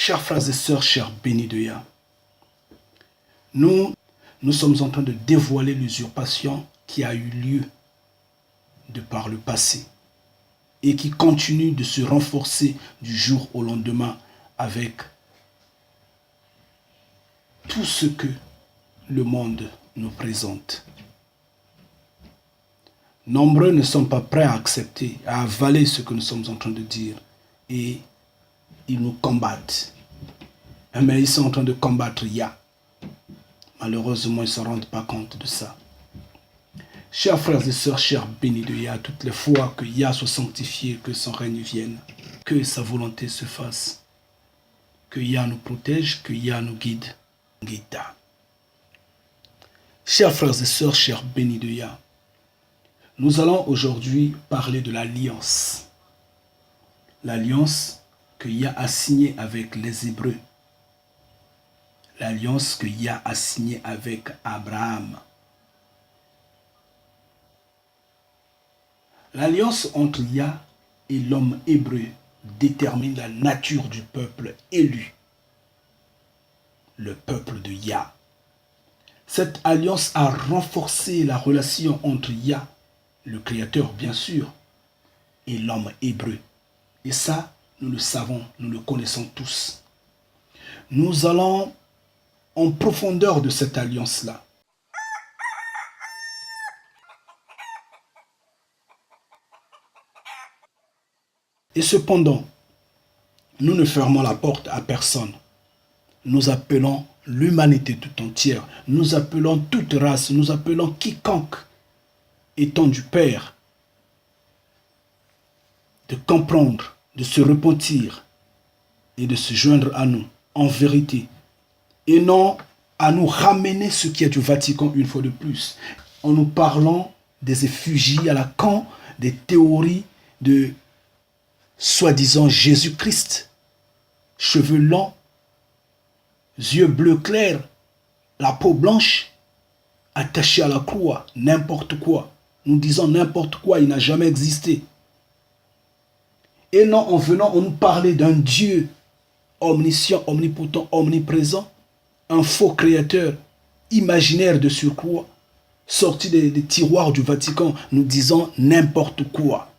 Chers frères et sœurs, chers bénis de Yah, nous sommes en train de dévoiler l'usurpation qui a eu lieu de par le passé et qui continue de se renforcer du jour au lendemain avec tout ce que le monde nous présente. Nombreux ne sont pas prêts à accepter, à avaler ce que nous sommes en train de dire et ils nous combattent. Mais ils sont en train de combattre Yah. Malheureusement, ils ne se rendent pas compte de ça. Chers frères et sœurs, chers bénis de Yah, toutes les fois que Yah soit sanctifié, que son règne vienne, que sa volonté se fasse, que Yah nous protège, que Yah nous guide. Chers frères et sœurs, chers bénis de Yah, nous allons aujourd'hui parler de l'alliance. L'alliance que Yah a signée avec les Hébreux. L'alliance que Yah a signée avec Abraham. L'alliance entre Yah et l'homme hébreu détermine la nature du peuple élu. Le peuple de Yah. Cette alliance a renforcé la relation entre Yah, le Créateur bien sûr, et l'homme hébreu. Et ça, nous le savons, nous le connaissons tous. Nous allons en profondeur de cette alliance-là. Et cependant, nous ne fermons la porte à personne. Nous appelons l'humanité tout entière. Nous appelons toute race. Nous appelons quiconque étant du Père de comprendre, de se repentir et de se joindre à nous en vérité. Et non à nous ramener ce qui est du Vatican une fois de plus. En nous parlant des effigies à la con, des théories de soi-disant Jésus-Christ, cheveux longs, yeux bleus clairs, la peau blanche, attaché à la croix, n'importe quoi. Nous disons n'importe quoi, il n'a jamais existé. Et non, en venant, on nous parlait d'un Dieu omniscient, omnipotent, omniprésent, un faux créateur, imaginaire de surcroît, sorti des tiroirs du Vatican, nous disant n'importe quoi.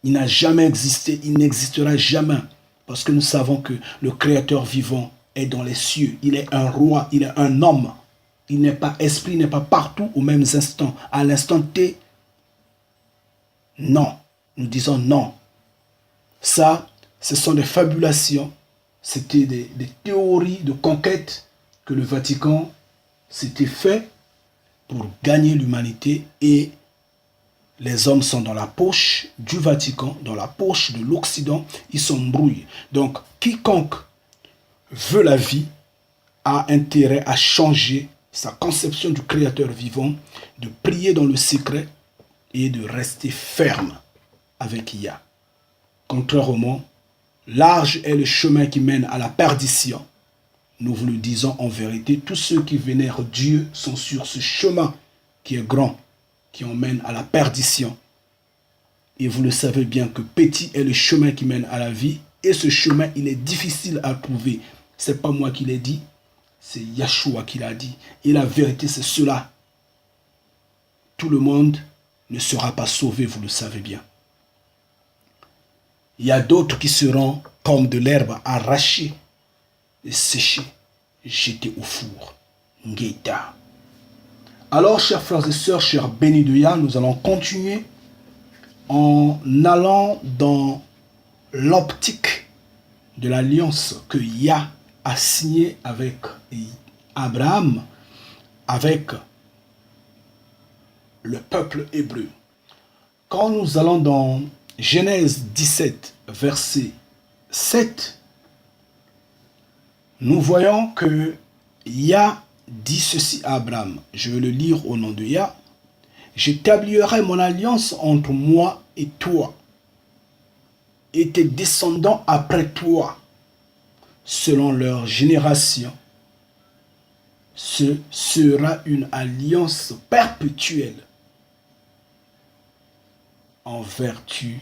Il n'a jamais existé, il n'existera jamais, parce que nous savons que le Créateur vivant est dans les cieux. Il est un roi, il est un homme. Il n'est pas esprit, il n'est pas partout au même instant. À l'instant T, non. Nous disons non. Ça, ce sont des fabulations. C'était des théories de conquête que le Vatican s'était fait pour gagner l'humanité et les hommes sont dans la poche du Vatican, dans la poche de l'Occident, ils s'embrouillent. Donc, quiconque veut la vie a intérêt à changer sa conception du Créateur vivant, de prier dans le secret et de rester ferme avec Yah. Contrairement, large est le chemin qui mène à la perdition. Nous vous le disons en vérité, tous ceux qui vénèrent Dieu sont sur ce chemin qui est grand, qui emmène à la perdition. Et vous le savez bien que petit est le chemin qui mène à la vie. Et ce chemin, il est difficile à trouver. Ce n'est pas moi qui l'ai dit, c'est Yahshua qui l'a dit. Et la vérité, c'est cela. Tout le monde ne sera pas sauvé, vous le savez bien. Il y a d'autres qui seront comme de l'herbe arrachée et séchée, jetée au four. Ngeita. Alors, chers frères et sœurs, chers bénis de Yah, nous allons continuer en allant dans l'optique de l'alliance que Yah a signée avec Abraham, avec le peuple hébreu. Quand nous allons dans Genèse 17, verset 7, nous voyons que Yah dit ceci à Abraham. Je vais le lire au nom de Yah. J'établirai mon alliance entre moi et toi, et tes descendants après toi, selon leur génération. Ce sera une alliance perpétuelle, en vertu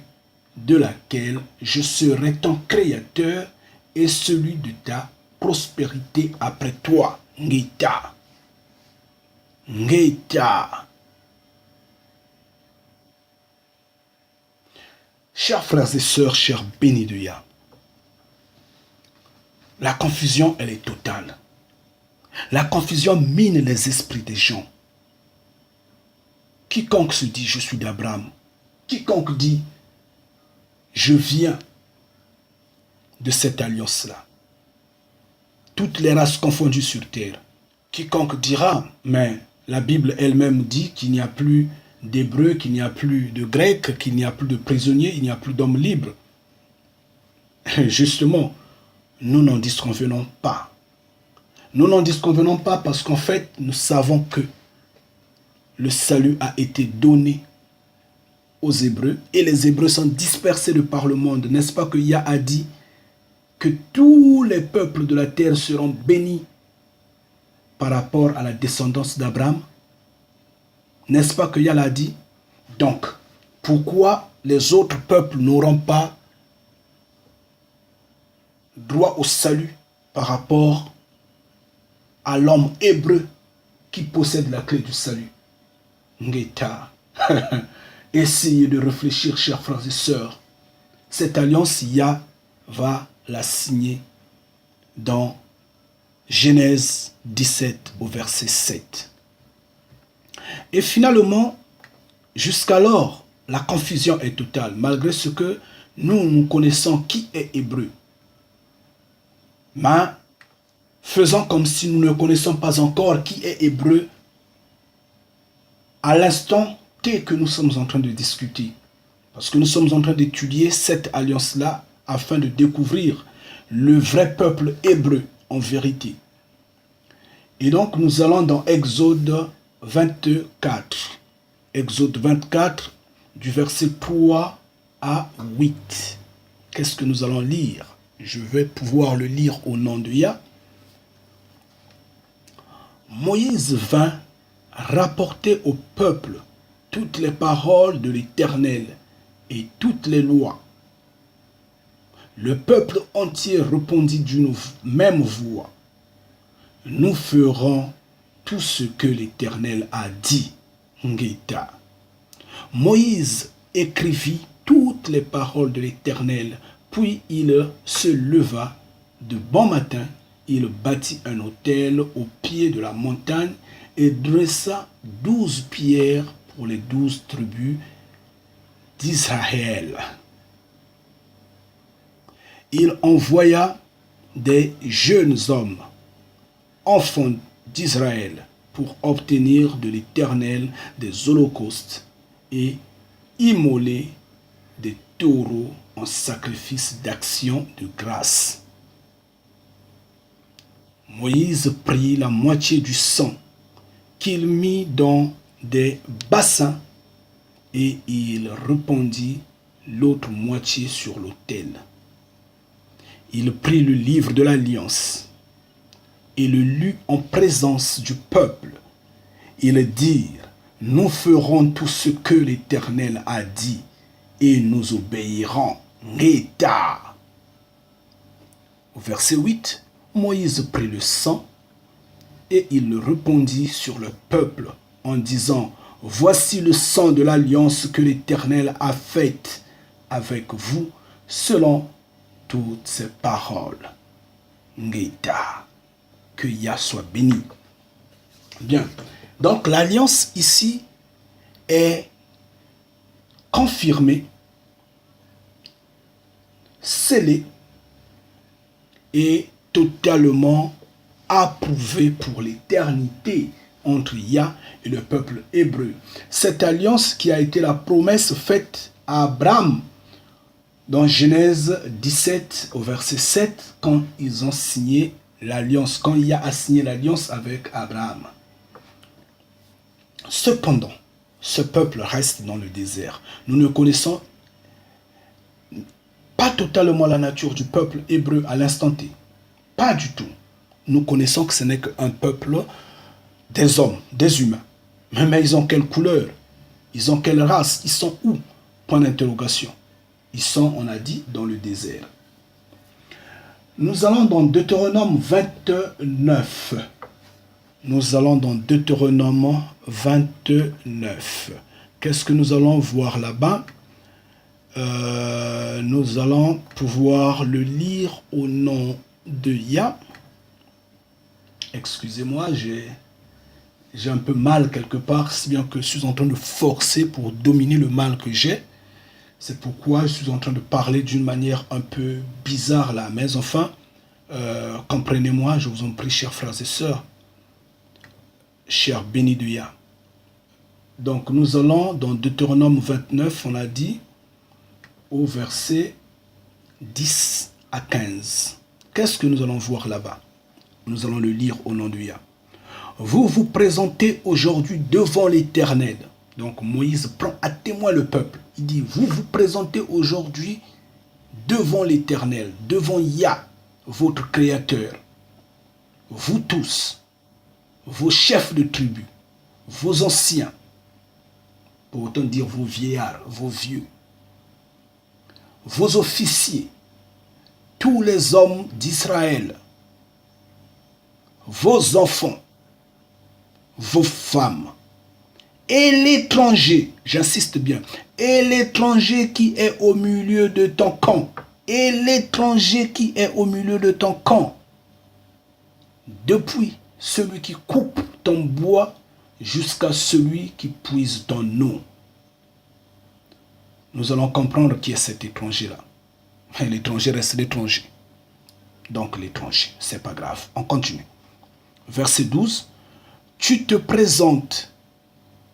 de laquelle je serai ton créateur et celui de ta prospérité après toi. Ngeta. Ngeta. Chers frères et sœurs, chers bénis de Yah, la confusion, elle est totale. La confusion mine les esprits des gens. Quiconque se dit, je suis d'Abraham, quiconque dit, je viens de cette alliance-là, toutes les races confondues sur terre, quiconque dira, mais la Bible elle-même dit qu'il n'y a plus d'Hébreux, qu'il n'y a plus de Grecs, qu'il n'y a plus de prisonniers, il n'y a plus d'hommes libres. Justement, nous n'en disconvenons pas. Nous n'en disconvenons pas parce qu'en fait, nous savons que le salut a été donné aux Hébreux et les Hébreux sont dispersés de par le monde. N'est-ce pas que Yah a dit que tous les peuples de la terre seront bénis par rapport à la descendance d'Abraham? N'est-ce pas que Yah l'a dit? Donc, pourquoi les autres peuples n'auront pas droit au salut par rapport à l'homme hébreu qui possède la clé du salut? Ngeta. Essayez de réfléchir, chers frères et sœurs. Cette alliance, Yah va la signer dans Genèse 17 au verset 7. Et finalement, jusqu'alors, la confusion est totale, malgré ce que nous connaissons qui est hébreu. Mais faisons comme si nous ne connaissons pas encore qui est hébreu à l'instant T que nous sommes en train de discuter. Parce que nous sommes en train d'étudier cette alliance-là afin de découvrir le vrai peuple hébreu en vérité. Et donc nous allons dans Exode 24. Exode 24 du verset 3 à 8. Qu'est-ce que nous allons lire? Je vais pouvoir le lire au nom de Yah. Moïse vint rapporter au peuple toutes les paroles de l'Éternel et toutes les lois. Le peuple entier répondit d'une même voix. Nous ferons tout ce que l'Éternel a dit. Ngeta. Moïse écrivit toutes les paroles de l'Éternel, puis il se leva de bon matin, il bâtit un autel au pied de la montagne et dressa 12 pierres pour les 12 tribus d'Israël. Il envoya des jeunes hommes, enfants d'Israël, pour obtenir de l'Éternel des holocaustes et immoler des taureaux en sacrifice d'action de grâce. Moïse prit la moitié du sang qu'il mit dans des bassins et il répandit l'autre moitié sur l'autel. Il prit le livre de l'Alliance et le lut en présence du peuple. Ils dirent, nous ferons tout ce que l'Éternel a dit et nous obéirons. Ngeta. Au verset 8, Moïse prit le sang et il le répandit sur le peuple en disant, voici le sang de l'alliance que l'Éternel a faite avec vous selon toutes ses paroles. Ngeta. Que Yah soit béni. Bien. Donc l'alliance ici est confirmée, scellée et totalement approuvée pour l'éternité entre Yah et le peuple hébreu. Cette alliance qui a été la promesse faite à Abraham dans Genèse 17 au verset 7 quand ils ont signé l'alliance, quand Yah a signé l'alliance avec Abraham. Cependant, ce peuple reste dans le désert. Nous ne connaissons pas totalement la nature du peuple hébreu à l'instant T. Pas du tout. Nous connaissons que ce n'est qu'un peuple des hommes, des humains. Mais ils ont quelle couleur? Ils ont quelle race? Ils sont où? Point d'interrogation. Ils sont, on a dit, dans le désert. Nous allons dans Deutéronome 29. Nous allons dans Deutéronome 29. Qu'est-ce que nous allons voir là-bas? Nous allons pouvoir le lire au nom de Yah. Excusez-moi, j'ai un peu mal quelque part, si bien que je suis en train de forcer pour dominer le mal que j'ai. C'est pourquoi je suis en train de parler d'une manière un peu bizarre là. Mais enfin, comprenez-moi, je vous en prie, chers frères et sœurs, chers bénis de Yah. Donc nous allons dans Deutéronome 29, on a dit, au verset 10 à 15. Qu'est-ce que nous allons voir là-bas? Nous allons le lire au nom de Yah. Vous vous présentez aujourd'hui devant l'Éternel. Donc Moïse prend à témoin le peuple. Il dit, vous vous présentez aujourd'hui devant l'Éternel, devant Yah, votre Créateur. Vous tous, vos chefs de tribu, vos anciens, pour autant dire vos vieillards, vos vieux, vos officiers, tous les hommes d'Israël, vos enfants, vos femmes, et l'étranger, j'insiste bien, et l'étranger qui est au milieu de ton camp, et l'étranger qui est au milieu de ton camp, depuis celui qui coupe ton bois jusqu'à celui qui puise ton eau. Nous allons comprendre qui est cet étranger-là. L'étranger reste l'étranger. Donc l'étranger, c'est pas grave. On continue. Verset 12. Tu te présentes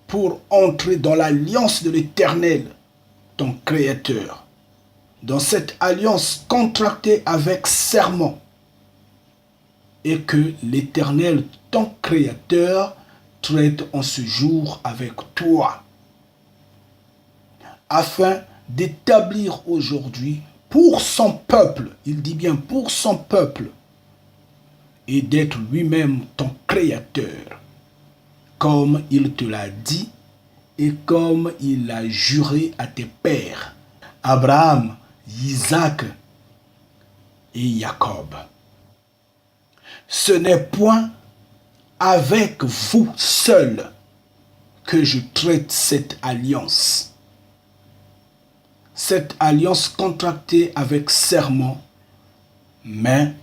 pour entrer dans l'alliance de l'Éternel, ton Créateur, dans cette alliance contractée avec serment, et que l'Éternel, ton Créateur, traite en ce jour avec toi, afin d'établir aujourd'hui pour son peuple, il dit bien pour son peuple, et d'être lui-même ton Créateur, comme il te l'a dit et comme il l'a juré à tes pères, Abraham, Isaac et Jacob. Ce n'est point avec vous seuls que je traite cette alliance. Cette alliance contractée avec serment, mais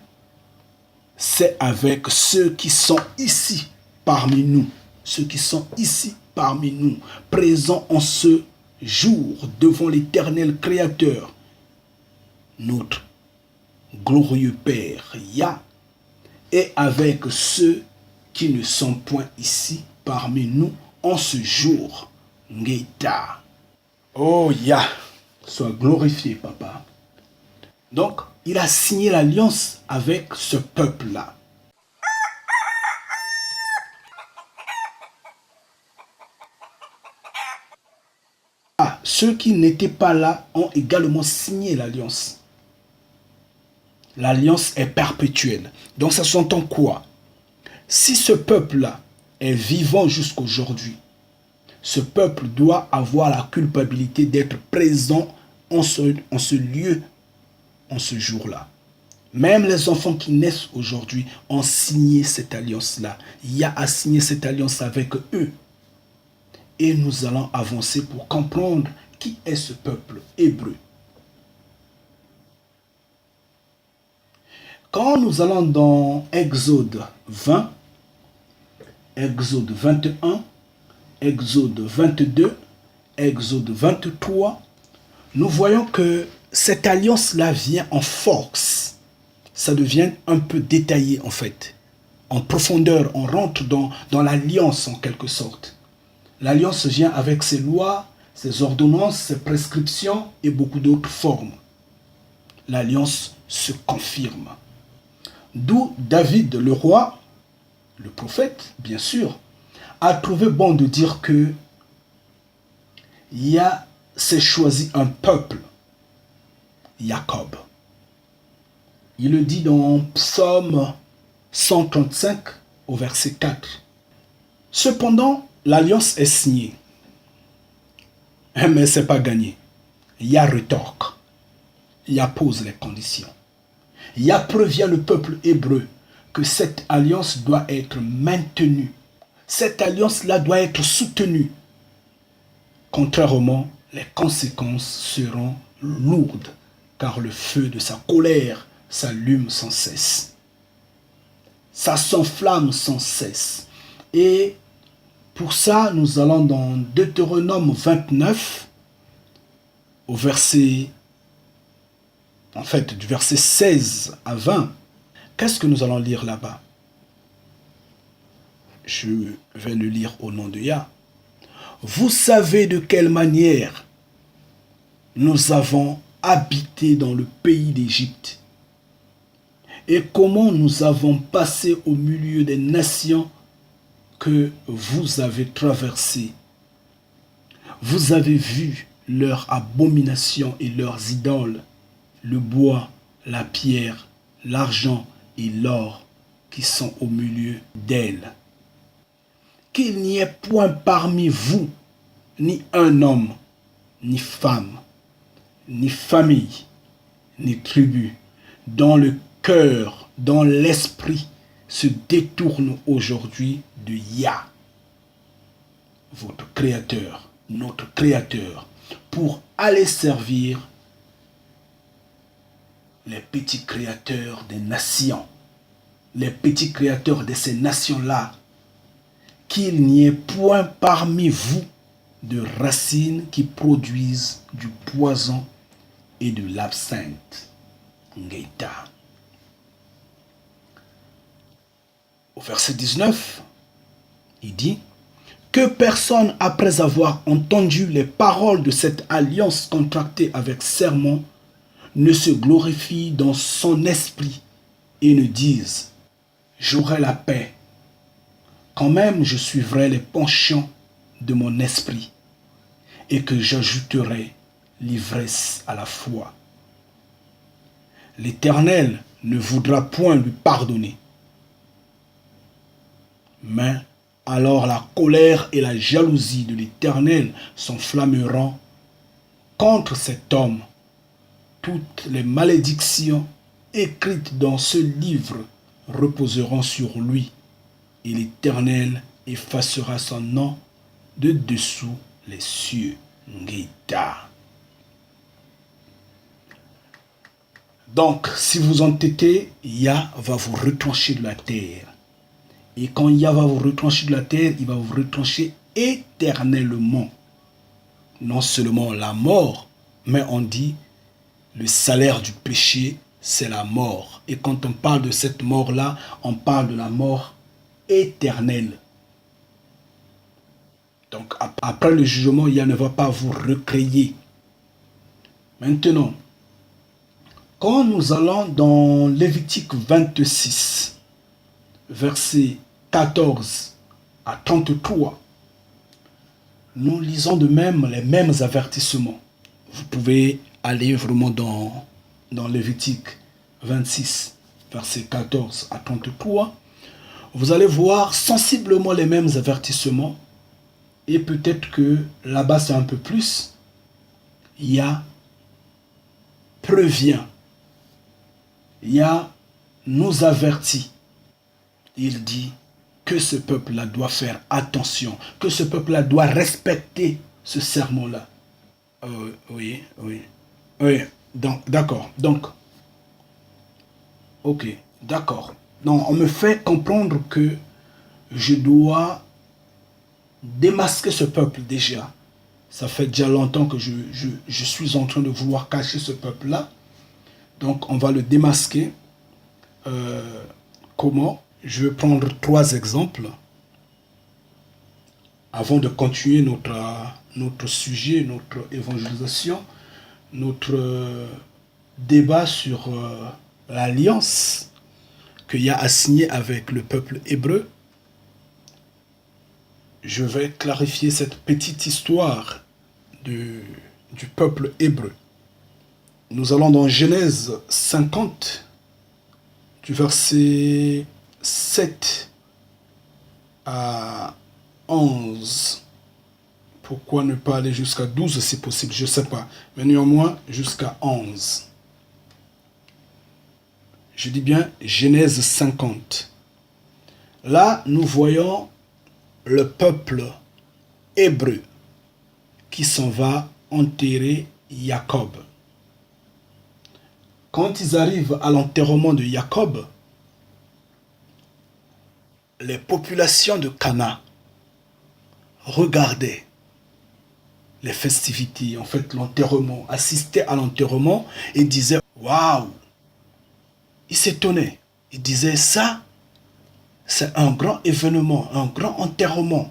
c'est avec ceux qui sont ici parmi nous. Ceux qui sont ici parmi nous, présents en ce jour devant l'Éternel Créateur, notre glorieux Père Yah, et avec ceux qui ne sont point ici parmi nous en ce jour. Ngeta. Oh Yah, sois glorifié, papa. Donc, il a signé l'alliance avec ce peuple-là. Ceux qui n'étaient pas là ont également signé l'alliance. L'alliance est perpétuelle. Donc ça s'entend quoi? Si ce peuple-là est vivant jusqu'aujourd'hui, ce peuple doit avoir la culpabilité d'être présent en ce lieu, en ce jour-là. Même les enfants qui naissent aujourd'hui ont signé cette alliance-là. Yah a signé cette alliance avec eux. Et nous allons avancer pour comprendre qui est ce peuple hébreu. Quand nous allons dans Exode 20, Exode 21, Exode 22, Exode 23, nous voyons que cette alliance-là vient en force. Ça devient un peu détaillé en fait. En profondeur, on rentre dans l'alliance en quelque sorte. L'alliance vient avec ses lois, ses ordonnances, ses prescriptions et beaucoup d'autres formes. L'alliance se confirme. D'où David, le roi, le prophète, bien sûr, a trouvé bon de dire que Yah s'est choisi un peuple, Jacob. Il le dit dans Psaume 135 au verset 4. Cependant, l'alliance est signée, mais ce n'est pas gagné. Yah retorque, Yah pose les conditions. Yah prévient le peuple hébreu que cette alliance doit être maintenue. Cette alliance-là doit être soutenue. Contrairement, les conséquences seront lourdes, car le feu de sa colère s'allume sans cesse. Ça s'enflamme sans cesse. Et pour ça, nous allons dans Deutéronome 29, au verset, en fait, du verset 16 à 20. Qu'est-ce que nous allons lire là-bas? Je vais le lire au nom de Yah. Vous savez de quelle manière nous avons habité dans le pays d'Égypte et comment nous avons passé au milieu des nations que vous avez traversées. Vous avez vu leurs abominations et leurs idoles, le bois, la pierre, l'argent et l'or qui sont au milieu d'elles. Qu'il n'y ait point parmi vous ni un homme, ni femme, ni famille, ni tribu, dont le cœur, dont l'esprit se détourne aujourd'hui de Yah, votre Créateur, notre Créateur, pour aller servir les petits créateurs des nations, les petits créateurs de ces nations-là, qu'il n'y ait point parmi vous de racines qui produisent du poison et de l'absinthe. Ngeita. Au verset 19, il dit que personne, après avoir entendu les paroles de cette alliance contractée avec serment, ne se glorifie dans son esprit et ne dise « J'aurai la paix ». Quand même je suivrai les penchants de mon esprit et que j'ajouterai l'ivresse à la foi. L'Éternel ne voudra point lui pardonner. Mais alors la colère et la jalousie de l'Éternel s'enflammeront contre cet homme. Toutes les malédictions écrites dans ce livre reposeront sur lui. Et l'Éternel effacera son nom de dessous les cieux. Ngeita. Donc, si vous entêtez, Yah va vous retrancher de la terre. Et quand Yah va vous retrancher de la terre, il va vous retrancher éternellement. Non seulement la mort, mais on dit le salaire du péché, c'est la mort. Et quand on parle de cette mort-là, on parle de la mort éternel. Donc après le jugement, Yah ne va pas vous recréer. Maintenant, quand nous allons dans Lévitique 26, versets 14 à 33, nous lisons de même les mêmes avertissements. Vous pouvez aller vraiment dans Lévitique 26, versets 14 à 33. Vous allez voir sensiblement les mêmes avertissements. Et peut-être que là-bas c'est un peu plus. Yah prévient. Yah nous avertit. Il dit que ce peuple-là doit faire attention. Que ce peuple-là doit respecter ce serment-là. Oui. D'accord. Donc, ok, d'accord. Donc, on me fait comprendre que je dois démasquer ce peuple déjà. Ça fait déjà longtemps que je suis en train de vouloir cacher ce peuple-là. Donc, on va le démasquer. Comment? Je vais prendre 3 exemples avant de continuer notre sujet, notre évangélisation, notre débat sur l'alliance que Yah a signé avec le peuple hébreu. Je vais clarifier cette petite histoire du peuple hébreu. Nous allons dans Genèse 50, du verset 7 à 11. Pourquoi ne pas aller jusqu'à 12 si possible? Je ne sais pas. Mais néanmoins, jusqu'à 11. Je dis bien Genèse 50. Là, nous voyons le peuple hébreu qui s'en va enterrer Jacob. Quand ils arrivent à l'enterrement de Jacob, les populations de Cana regardaient les festivités, en fait l'enterrement, assistaient à l'enterrement et disaient « Waouh !» Ils s'étonnaient. Ils disaient « Ça, c'est un grand événement, un grand enterrement.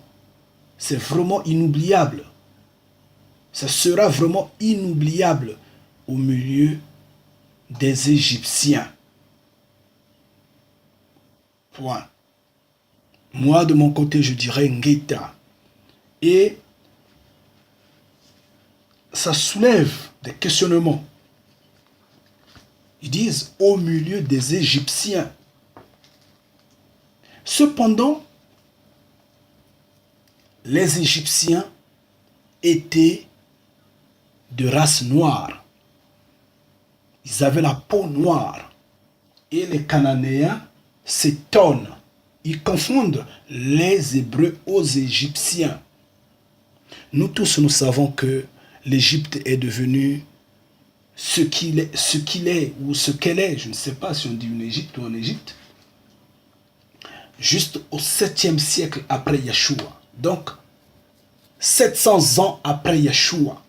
C'est vraiment inoubliable. Ça sera vraiment inoubliable au milieu des Égyptiens. » Point. Moi, de mon côté, je dirais Ngeta. Et ça soulève des questionnements. Ils disent au milieu des Égyptiens. Cependant, les Égyptiens étaient de race noire. Ils avaient la peau noire. Et les Cananéens s'étonnent. Ils confondent les Hébreux aux Égyptiens. Nous tous, nous savons que l'Égypte est devenue ce qu'il est ou ce qu'elle est. Je ne sais pas si on dit une Égypte ou en Égypte. Juste au 7e siècle après Yeshua. Donc, 700 ans après Yeshua.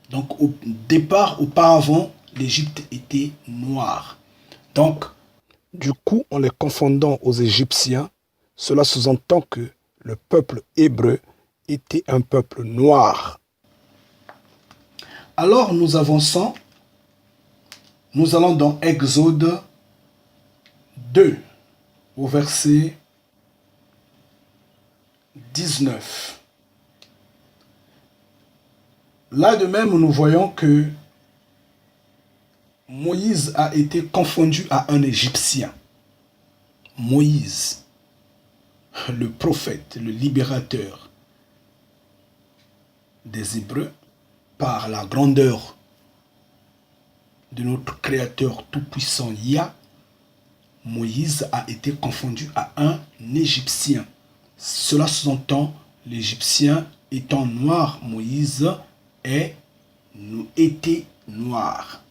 Donc, au départ, auparavant, l'Égypte était noire. Donc, du coup, en les confondant aux Égyptiens, cela sous-entend que le peuple hébreu était un peuple noir. Alors, nous avançons. Nous allons dans Exode 2, au verset 19. Là de même, nous voyons que Moïse a été confondu à un Égyptien. Moïse, le prophète, le libérateur des Hébreux, par la grandeur de notre Créateur tout-puissant Yah, Moïse a été confondu à un Égyptien. Cela sous-entend l'Égyptien étant noir, Moïse était noir.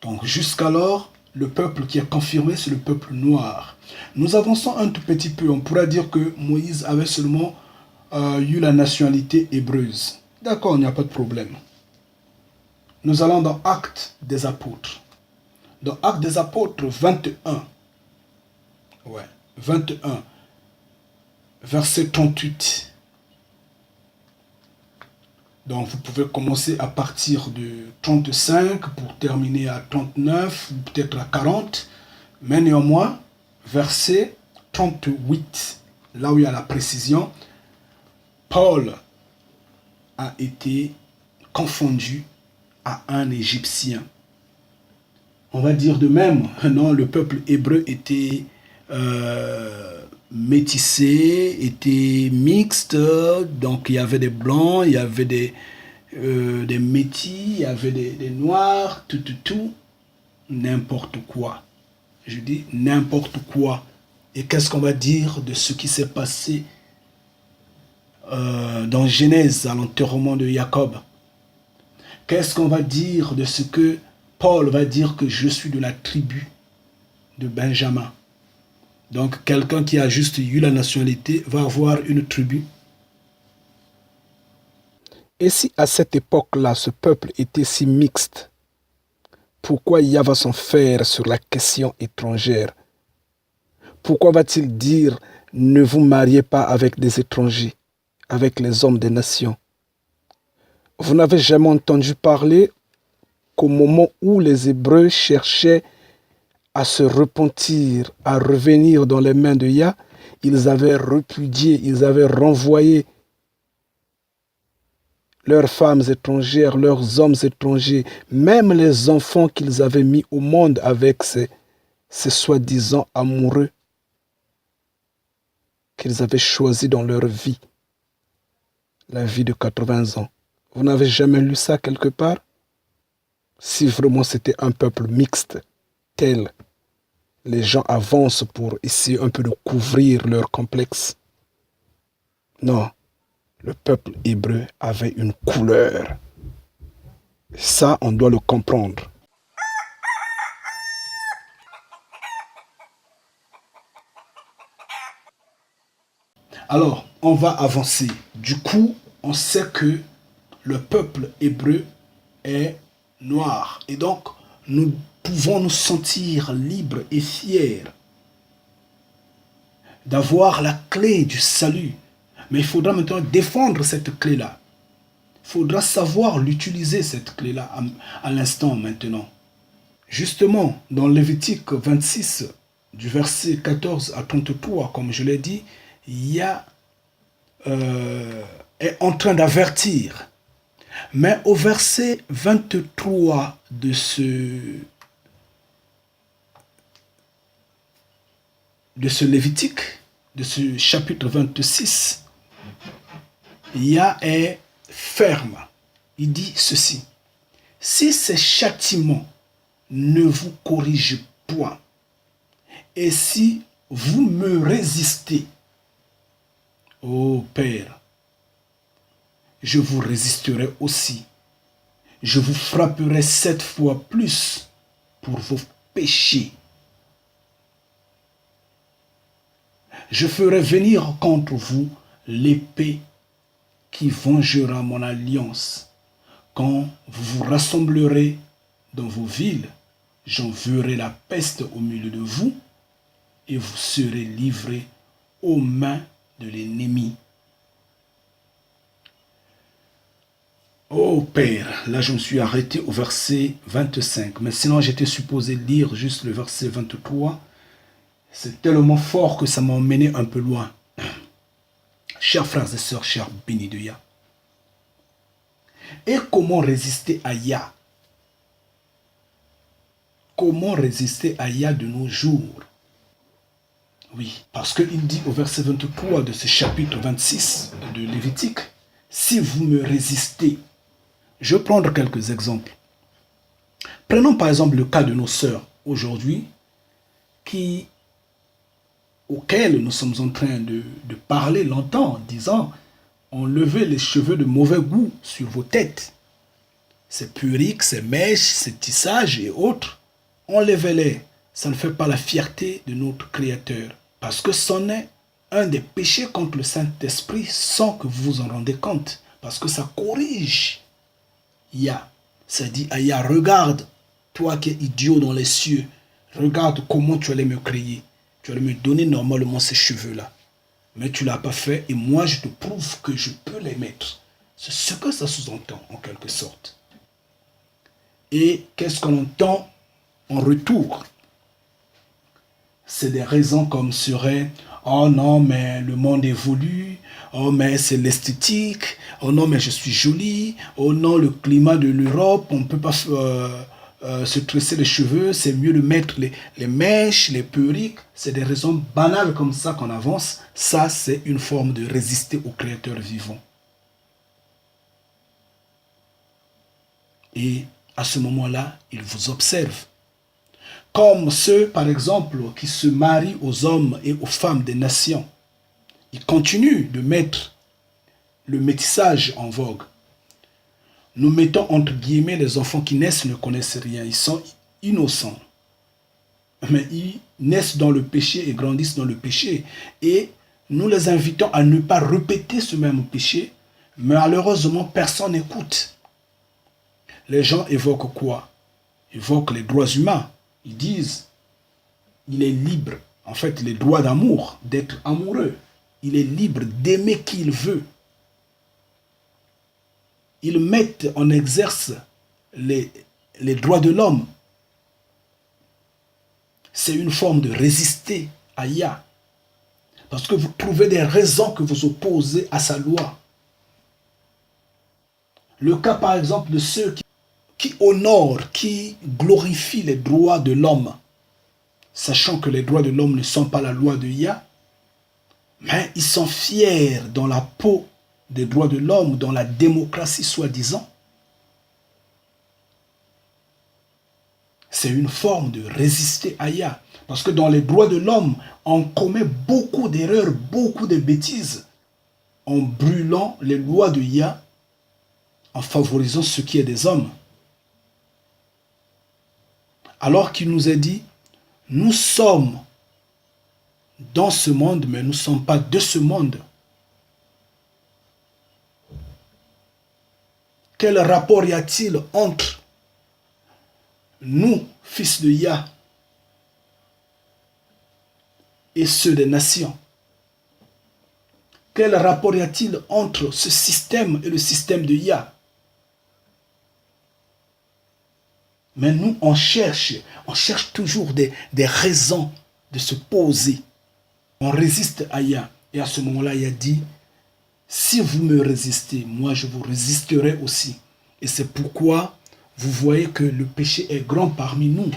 Donc jusqu'alors, le peuple qui est confirmé, c'est le peuple noir. Nous avançons un tout petit peu. On pourrait dire que Moïse avait seulement eu la nationalité hébreuse. D'accord, il n'y a pas de problème. Nous allons dans Actes des Apôtres. Dans Actes des Apôtres 21. Ouais, 21. Verset 38. Donc vous pouvez commencer à partir de 35 pour terminer à 39 ou peut-être à 40. Mais néanmoins, verset 38, là où il y a la précision, Paul a été confondu à un Égyptien. On va dire de même, non, le peuple hébreu était métissé, était mixte, donc il y avait des blancs, il y avait des métis, il y avait des noirs, tout, n'importe quoi. Je dis n'importe quoi. Et qu'est-ce qu'on va dire de ce qui s'est passé dans Genèse à l'enterrement de Jacob? Qu'est-ce qu'on va dire de ce que Paul va dire que je suis de la tribu de Benjamin? Donc, quelqu'un qui a juste eu la nationalité va avoir une tribu. Et si à cette époque-là, ce peuple était si mixte, pourquoi Yah va s'en faire sur la question étrangère? Pourquoi va-t-il dire « Ne vous mariez pas avec des étrangers, avec les hommes des nations » ? Vous n'avez jamais entendu parler qu'au moment où les Hébreux cherchaient à se repentir, à revenir dans les mains de Yah, ils avaient répudié, ils avaient renvoyé leurs femmes étrangères, leurs hommes étrangers, même les enfants qu'ils avaient mis au monde avec ces soi-disant amoureux qu'ils avaient choisis dans leur vie, la vie de 80 ans. Vous n'avez jamais lu ça quelque part? si vraiment c'était un peuple mixte, tel les gens avancent pour essayer un peu de couvrir leur complexe. Non, le peuple hébreu avait une couleur. Ça, on doit le comprendre. Alors, on va avancer. Du coup, on sait que le peuple hébreu est noir. Et donc, nous pouvons nous sentir libres et fiers d'avoir la clé du salut. Mais il faudra maintenant défendre cette clé-là. Il faudra savoir l'utiliser, cette clé-là, à l'instant maintenant. Justement, dans Lévitique 26, du verset 14 à 33, comme je l'ai dit, il y a est en train d'avertir. Mais au verset 23 de ce Lévitique, de ce chapitre 26, Yah est ferme. Il dit ceci: si ces châtiments ne vous corrigent point, et si vous me résistez, ô Père, je vous résisterai aussi. Je vous frapperai 7 fois plus pour vos péchés. Je ferai venir contre vous l'épée qui vengera mon alliance. Quand vous vous rassemblerez dans vos villes, j'enverrai la peste au milieu de vous et vous serez livrés aux mains de l'ennemi. Oh Père, là je me suis arrêté au verset 25, mais sinon j'étais supposé lire juste le verset 23. C'est tellement fort que ça m'a emmené un peu loin. Chers frères et sœurs, chers bénis de Yah. Et comment résister à Yah? Comment résister à Yah de nos jours? Oui, parce qu'il dit au verset 23 de ce chapitre 26 de Lévitique, si vous me résistez. Je vais prendre quelques exemples. Prenons par exemple le cas de nos sœurs aujourd'hui, auxquelles nous sommes en train de parler longtemps, disant, enlevez les cheveux de mauvais goût sur vos têtes. Ces perruques, ces mèches, ces tissages et autres, enlevez-les. Ça ne fait pas la fierté de notre Créateur. Parce que c'en est un des péchés contre le Saint-Esprit sans que vous vous en rendez compte. Parce que ça corrige Yah. Ça dit à Yah, regarde, toi qui es idiot dans les cieux, regarde comment tu allais me créer. Tu allais me donner normalement ces cheveux-là. Mais tu ne l'as pas fait et moi je te prouve que je peux les mettre. C'est ce que ça sous-entend en quelque sorte. Et qu'est-ce qu'on entend en retour? C'est des raisons comme serait, oh non mais le monde évolue, oh mais c'est l'esthétique, oh non mais je suis jolie, oh non le climat de l'Europe, on ne peut pas se tresser les cheveux, c'est mieux de mettre les mèches, les perruques. C'est des raisons banales comme ça qu'on avance. Ça c'est une forme de résister au Créateur vivant. Et à ce moment-là, il vous observe. Comme ceux, par exemple, qui se marient aux hommes et aux femmes des nations. Ils continuent de mettre le métissage en vogue. Nous mettons entre guillemets les enfants qui naissent ne connaissent rien. Ils sont innocents. Mais ils naissent dans le péché et grandissent dans le péché. Et nous les invitons à ne pas répéter ce même péché. Mais malheureusement, personne n'écoute. Les gens évoquent quoi? Ils évoquent les droits humains. Ils disent, il est libre, en fait, les droits d'amour, d'être amoureux. Il est libre d'aimer qui il veut. Ils mettent en exerce les droits de l'homme. C'est une forme de résister à Yah. Parce que vous trouvez des raisons que vous opposez à sa loi. Le cas, par exemple, de ceux qui honorent, qui glorifient les droits de l'homme, sachant que les droits de l'homme ne sont pas la loi de Yah, mais ils sont fiers dans la peau des droits de l'homme, dans la démocratie soi-disant. C'est une forme de résister à Yah. Parce que dans les droits de l'homme, on commet beaucoup d'erreurs, beaucoup de bêtises en brûlant les lois de Yah, en favorisant ce qui est des hommes. Alors qu'il nous a dit, nous sommes dans ce monde, mais nous ne sommes pas de ce monde. Quel rapport y a-t-il entre nous, fils de Yah, et ceux des nations? Quel rapport y a-t-il entre ce système et le système de Yah? Mais nous, on cherche toujours des raisons de se poser. On résiste à Yah. Et à ce moment-là, Yah dit, si vous me résistez, moi je vous résisterai aussi. Et c'est pourquoi vous voyez que le péché est grand parmi nous.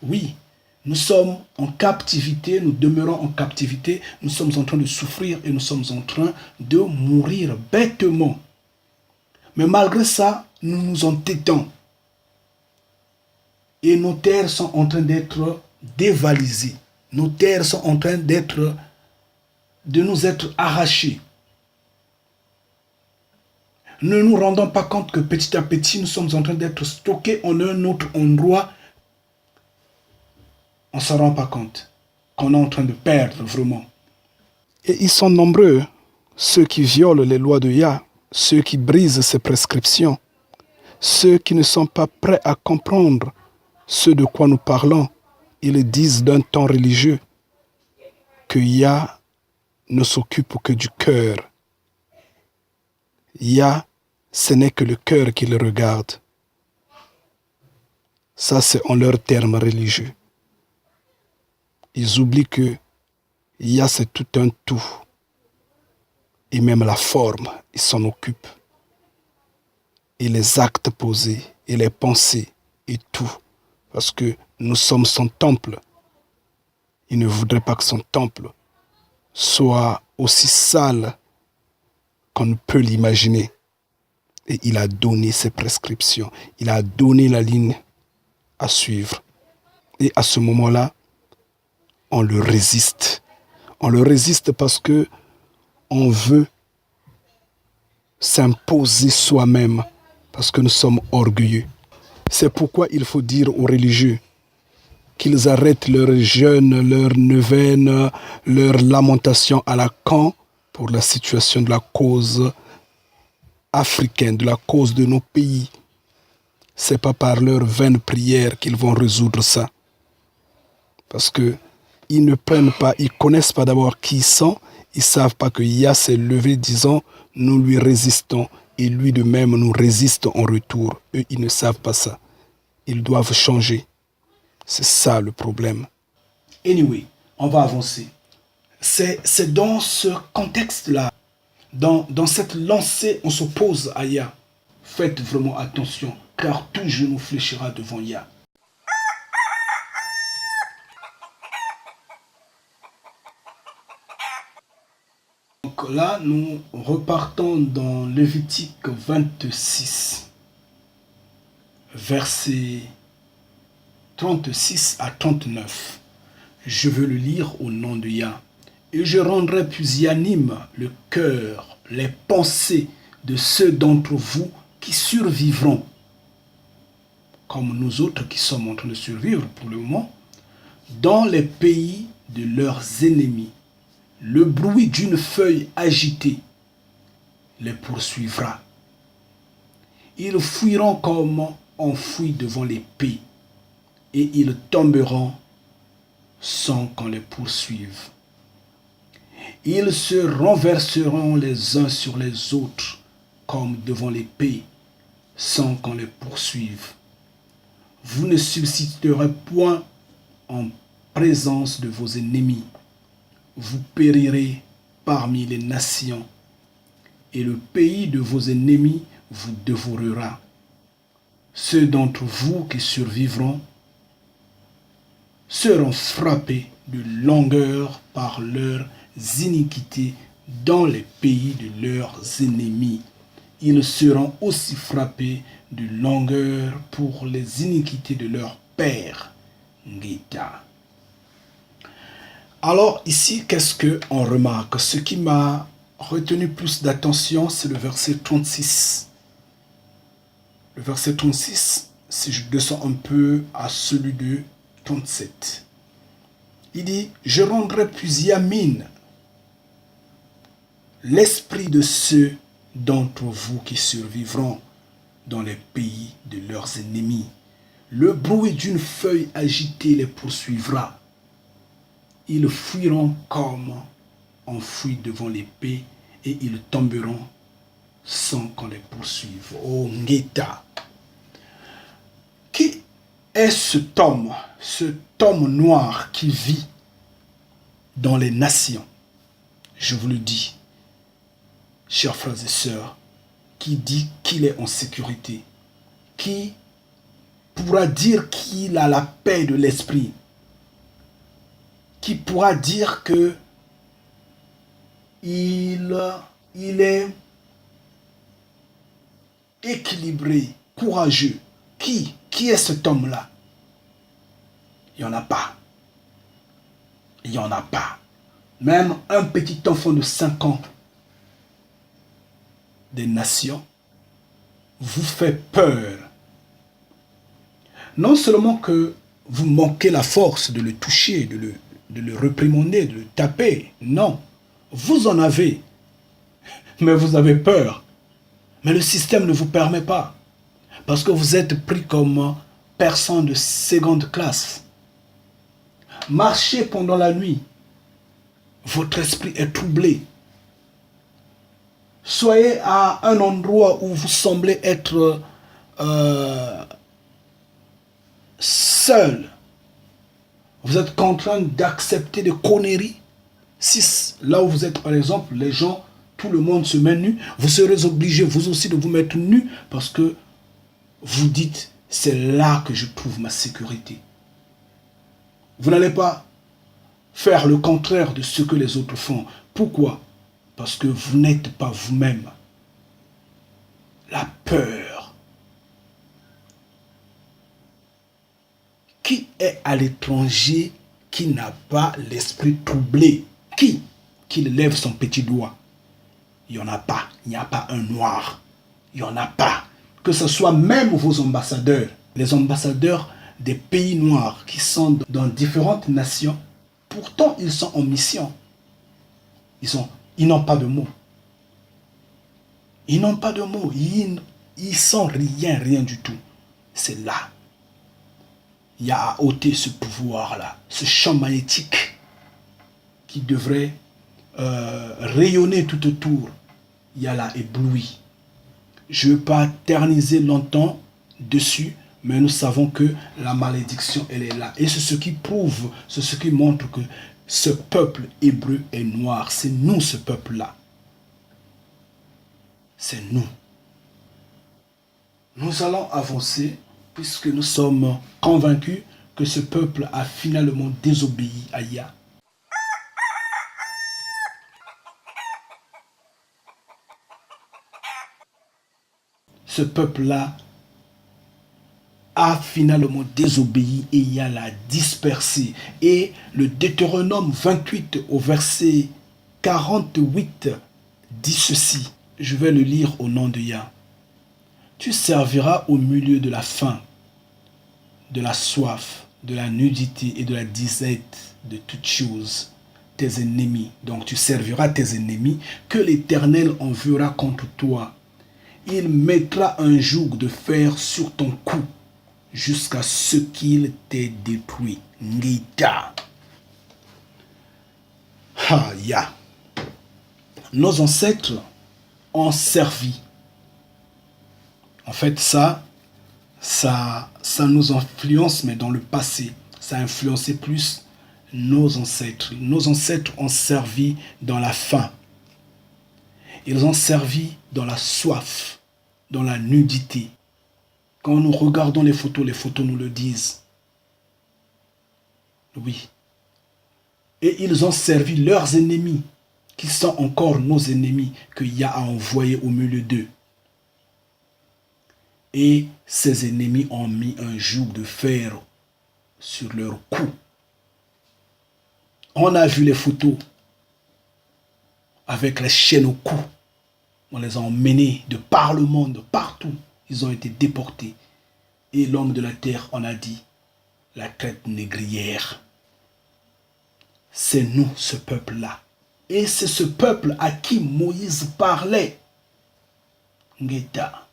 Oui, nous sommes en captivité, nous demeurons en captivité, nous sommes en train de souffrir et nous sommes en train de mourir bêtement. Mais malgré ça, nous nous entêtons. Et nos terres sont en train d'être dévalisées. Nos terres sont en train de nous être arrachées. Ne nous rendons pas compte que petit à petit, nous sommes en train d'être stockés en un autre endroit. On ne s'en rend pas compte qu'on est en train de perdre vraiment. Et ils sont nombreux, ceux qui violent les lois de Yah, ceux qui brisent ses prescriptions, ceux qui ne sont pas prêts à comprendre ce de quoi nous parlons. Ils disent d'un ton religieux que Yah ne s'occupe que du cœur. Yah, ce n'est que le cœur qui le regarde. Ça, c'est en leurs termes religieux. Ils oublient que Yah, c'est tout un tout. Et même la forme, il s'en occupe. Et les actes posés, et les pensées, et tout. Parce que nous sommes son temple. Il ne voudrait pas que son temple soit aussi sale qu'on ne peut l'imaginer. Et il a donné ses prescriptions. Il a donné la ligne à suivre. Et à ce moment-là, on le résiste. On le résiste parce que on veut s'imposer soi-même. Parce que nous sommes orgueilleux. C'est pourquoi il faut dire aux religieux qu'ils arrêtent leur jeûne, leur neuvaine, leur lamentation à la camp pour la situation de la cause africaine, de la cause de nos pays. Ce n'est pas par leur vaine prière qu'ils vont résoudre ça. Parce qu'ils ne prennent pas, ils ne connaissent pas d'abord qui ils sont, ils ne savent pas que Yah s'est levé disant « nous lui résistons » et lui de même nous résiste en retour. Eux, ils ne savent pas ça. Ils doivent changer. C'est ça le problème. Anyway, on va avancer. C'est dans ce contexte-là, dans cette lancée, on s'oppose à Yah. Faites vraiment attention, car tout genou fléchira devant Yah. Donc là, nous repartons dans Lévitique 26, versets 36 à 39. Je veux le lire au nom de Yah. Et je rendrai pusillanime le cœur, les pensées de ceux d'entre vous qui survivront, comme nous autres qui sommes en train de survivre pour le moment, dans les pays de leurs ennemis. Le bruit d'une feuille agitée les poursuivra. Ils fuiront comme on fuit devant l'épée, et ils tomberont sans qu'on les poursuive. Ils se renverseront les uns sur les autres comme devant l'épée, sans qu'on les poursuive. Vous ne subsisterez point en présence de vos ennemis. Vous périrez parmi les nations, et le pays de vos ennemis vous dévorera. Ceux d'entre vous qui survivront seront frappés de longueur par leurs iniquités dans les pays de leurs ennemis. ils seront aussi frappés de longueur pour les iniquités de leur père. Ngita. Alors ici, qu'est-ce qu'on remarque? Ce qui m'a retenu plus d'attention, c'est le verset 36. Le verset 36, si je descends un peu à celui de 37. Il dit, je rendrai plus Yamine l'esprit de ceux d'entre vous qui survivront dans les pays de leurs ennemis. Le bruit d'une feuille agitée les poursuivra. Ils fuiront comme on fuit devant l'épée et ils tomberont sans qu'on les poursuive. Oh Ngeta. Qui est cet homme noir qui vit dans les nations? Je vous le dis, chers frères et sœurs, qui dit qu'il est en sécurité, qui pourra dire qu'il a la paix de l'esprit, qui pourra dire que il est équilibré, courageux. Qui est cet homme-là? Il n'y en a pas. Il n'y en a pas. Même un petit enfant de 5 ans des nations vous fait peur. Non seulement que vous manquez la force de le toucher, de le réprimander, de le taper. Non. Vous en avez. Mais vous avez peur. Mais le système ne vous permet pas. Parce que vous êtes pris comme personne de seconde classe. Marchez pendant la nuit. Votre esprit est troublé. Soyez à un endroit où vous semblez être seul. Vous êtes contraint d'accepter des conneries. Si là où vous êtes, par exemple, les gens, tout le monde se met nu, vous serez obligé, vous aussi, de vous mettre nu parce que vous dites, c'est là que je trouve ma sécurité. Vous n'allez pas faire le contraire de ce que les autres font. Pourquoi? Parce que vous n'êtes pas vous-même. La peur. Qui est à l'étranger qui n'a pas l'esprit troublé? Qui lève son petit doigt? Il n'y en a pas. Il n'y a pas un noir. Il n'y en a pas. Que ce soit même vos ambassadeurs, les ambassadeurs des pays noirs qui sont dans différentes nations, pourtant ils sont en mission. Ils n'ont pas de mots. Ils n'ont pas de mots. Ils sont rien du tout. C'est là. Il y a à ôter ce pouvoir-là, ce champ magnétique qui devrait rayonner tout autour. Il y a là ébloui. Je ne veux pas éterniser longtemps dessus, mais nous savons que la malédiction, elle est là. Et c'est ce qui prouve, c'est ce qui montre que ce peuple hébreu est noir. C'est nous, ce peuple-là. C'est nous. Nous allons avancer puisque nous sommes convaincus que ce peuple a finalement désobéi à Yah. Ce peuple-là a finalement désobéi et Yah l'a dispersé. Et le Deutéronome 28 au verset 48 dit ceci. Je vais le lire au nom de Yah. Tu serviras au milieu de la faim, de la soif, de la nudité et de la disette de toutes choses, tes ennemis. Donc tu serviras tes ennemis que l'Éternel enverra contre toi. Il mettra un joug de fer sur ton cou jusqu'à ce qu'il t'ait détruit. Ngita. Ah, ya. Nos ancêtres ont servi. En fait, ça nous influence, mais dans le passé, ça a influencé plus nos ancêtres. Nos ancêtres ont servi dans la faim. Ils ont servi dans la soif, dans la nudité. Quand nous regardons les photos nous le disent. Oui. Et ils ont servi leurs ennemis, qui sont encore nos ennemis, que Yah a envoyés au milieu d'eux. et ses ennemis ont mis un joug de fer sur leur cou. On a vu les photos avec les chaînes au cou. On les a emmenés de par le monde, partout. Ils ont été déportés. Et l'homme de la terre en a dit, la traite négrière. C'est nous, ce peuple-là. Et c'est ce peuple à qui Moïse parlait. Ngeta.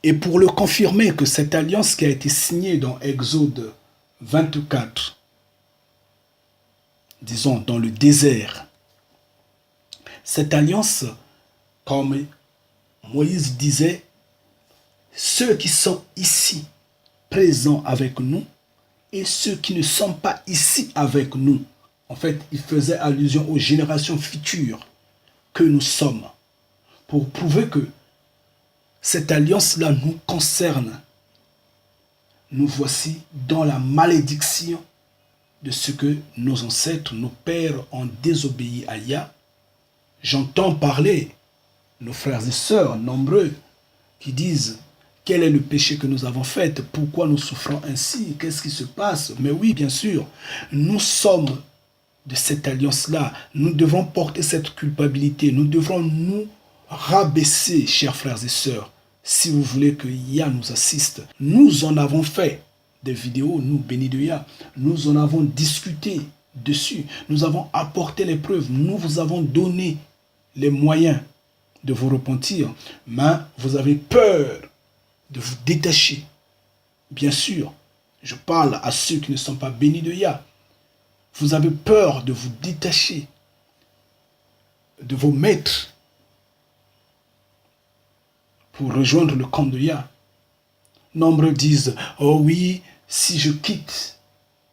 Et pour le confirmer que cette alliance qui a été signée dans Exode 24, disons dans le désert, cette alliance, comme Moïse disait, ceux qui sont ici présents avec nous et ceux qui ne sont pas ici avec nous. En fait, il faisait allusion aux générations futures que nous sommes pour prouver que cette alliance-là nous concerne. Nous voici dans la malédiction de ce que nos ancêtres, nos pères ont désobéi à Yah. J'entends parler nos frères et sœurs nombreux qui disent quel est le péché que nous avons fait, pourquoi nous souffrons ainsi, qu'est-ce qui se passe. Mais oui, bien sûr, nous sommes de cette alliance-là. Nous devons porter cette culpabilité. Nous devrons nous rabaisser, chers frères et sœurs, si vous voulez que Yah nous assiste. Nous en avons fait des vidéos, nous, bénis de Yah. Nous en avons discuté dessus. Nous avons apporté les preuves. Nous vous avons donné les moyens de vous repentir. Mais vous avez peur de vous détacher. Bien sûr, je parle à ceux qui ne sont pas bénis de Yah. Vous avez peur de vous détacher de vos maîtres pour rejoindre le camp de Yah. Nombreux disent, oh oui, si je quitte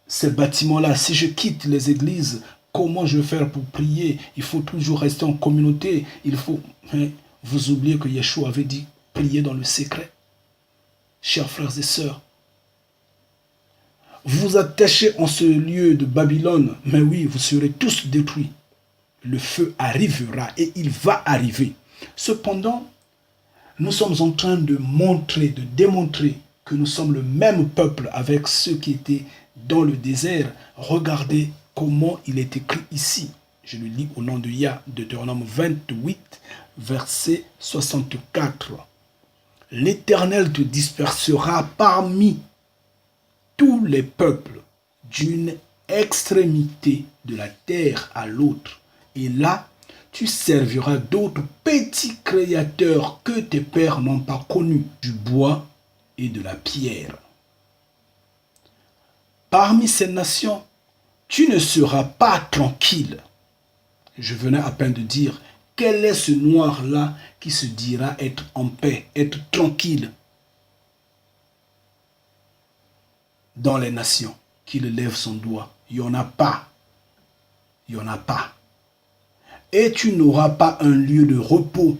ces bâtiments-là, si je quitte les églises, comment je vais faire pour prier? Il faut toujours rester en communauté. Il faut... Mais vous oubliez que Yeshua avait dit, prier dans le secret. Chers frères et sœurs, vous attachez en ce lieu de Babylone, mais oui, vous serez tous détruits. Le feu arrivera et il va arriver. Cependant, nous sommes en train de montrer, de démontrer que nous sommes le même peuple avec ceux qui étaient dans le désert. Regardez comment il est écrit ici. Je le lis au nom de Yah, Deutéronome 28, verset 64. L'Éternel te dispersera parmi tous les peuples d'une extrémité de la terre à l'autre. Et là, tu serviras d'autres petits créateurs que tes pères n'ont pas connus, du bois et de la pierre. Parmi ces nations, tu ne seras pas tranquille. Je venais à peine de dire, quel est ce noir-là qui se dira être en paix, être tranquille dans les nations, qui le lève son doigt? Il n'y en a pas. Il n'y en a pas. Et tu n'auras pas un lieu de repos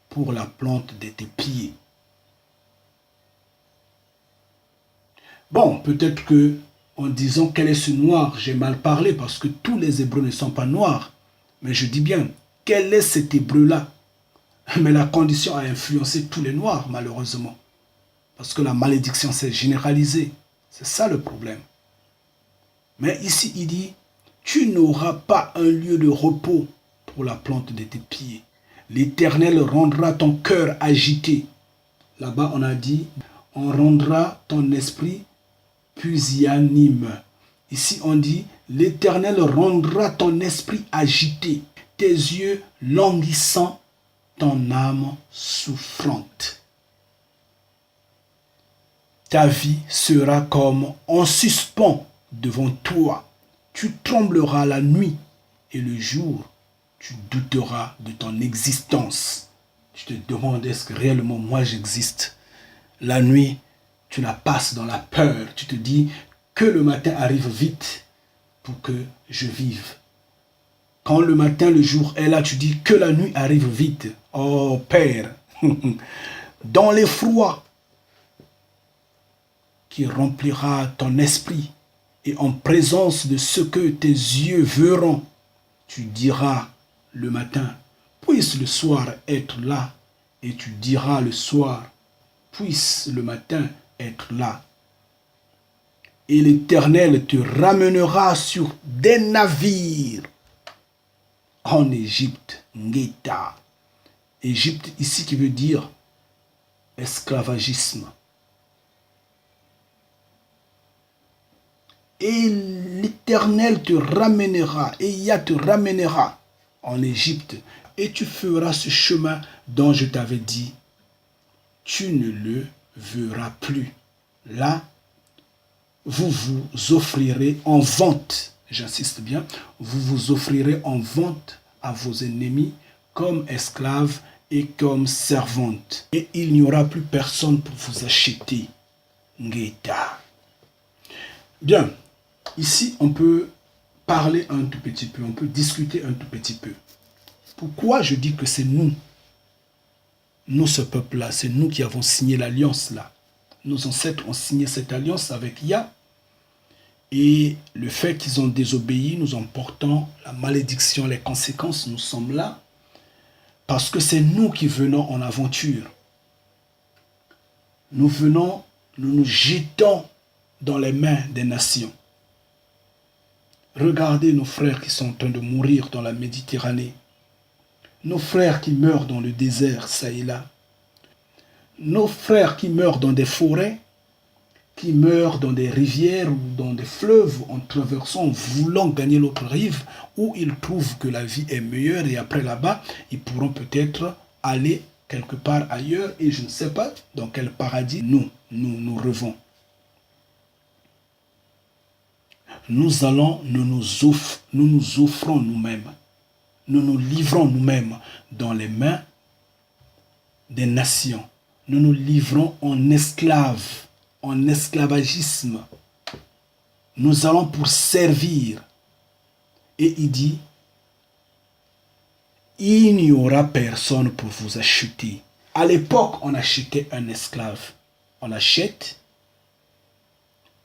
pour la plante de tes pieds. Bon, peut-être que en disant quel est ce noir, j'ai mal parlé parce que tous les Hébreux ne sont pas noirs. Mais je dis bien, quel est cet Hébreu-là? Mais la condition a influencé tous les noirs, malheureusement. Parce que la malédiction s'est généralisée. C'est ça le problème. Mais ici, il dit, tu n'auras pas un lieu de repos pour la plante de tes pieds. L'Éternel rendra ton cœur agité. Là-bas, on a dit, on rendra ton esprit pusillanime. Ici, on dit, l'Éternel rendra ton esprit agité, tes yeux languissants, ton âme souffrante. Ta vie sera comme en suspens devant toi. Tu trembleras la nuit et le jour, tu douteras de ton existence. Tu te demandes, est-ce que réellement moi j'existe? La nuit, tu la passes dans la peur. Tu te dis que le matin arrive vite pour que je vive. Quand le matin, le jour est là, tu dis que la nuit arrive vite. Oh Père, dans l'effroi qui remplira ton esprit et en présence de ce que tes yeux verront, tu diras le matin, puisse le soir être là, et tu diras le soir, puisse le matin être là. Et l'Éternel te ramènera sur des navires en Égypte. Ngeta. Égypte ici qui veut dire esclavagisme. Et l'Éternel te ramènera, et Yah te ramènera en Égypte, et tu feras ce chemin dont je t'avais dit. Tu ne le verras plus. Là, vous vous offrirez en vente, j'insiste bien, vous vous offrirez en vente à vos ennemis comme esclaves et comme servantes. Et il n'y aura plus personne pour vous acheter. Ngeta. Bien, ici on peut parler un tout petit peu, on peut discuter un tout petit peu. Pourquoi je dis que c'est nous, ce peuple-là, c'est nous qui avons signé l'alliance-là. Nos ancêtres ont signé cette alliance avec Yah. Et le fait qu'ils ont désobéi, nous en portons la malédiction, les conséquences, nous sommes là. Parce que c'est nous qui venons en aventure. Nous venons, nous nous jetons dans les mains des nations. Regardez nos frères qui sont en train de mourir dans la Méditerranée. Nos frères qui meurent dans le désert, ça et là. Nos frères qui meurent dans des forêts, qui meurent dans des rivières ou dans des fleuves en traversant, voulant gagner l'autre rive, où ils trouvent que la vie est meilleure et après là-bas, ils pourront peut-être aller quelque part ailleurs et je ne sais pas dans quel paradis nous rêvons. Nous nous offrons nous-mêmes, nous nous livrons nous-mêmes dans les mains des nations. Nous nous livrons en esclaves, en esclavagisme. Nous allons pour servir. Et il dit, il n'y aura personne pour vous acheter. À l'époque, on achetait un esclave. On achète.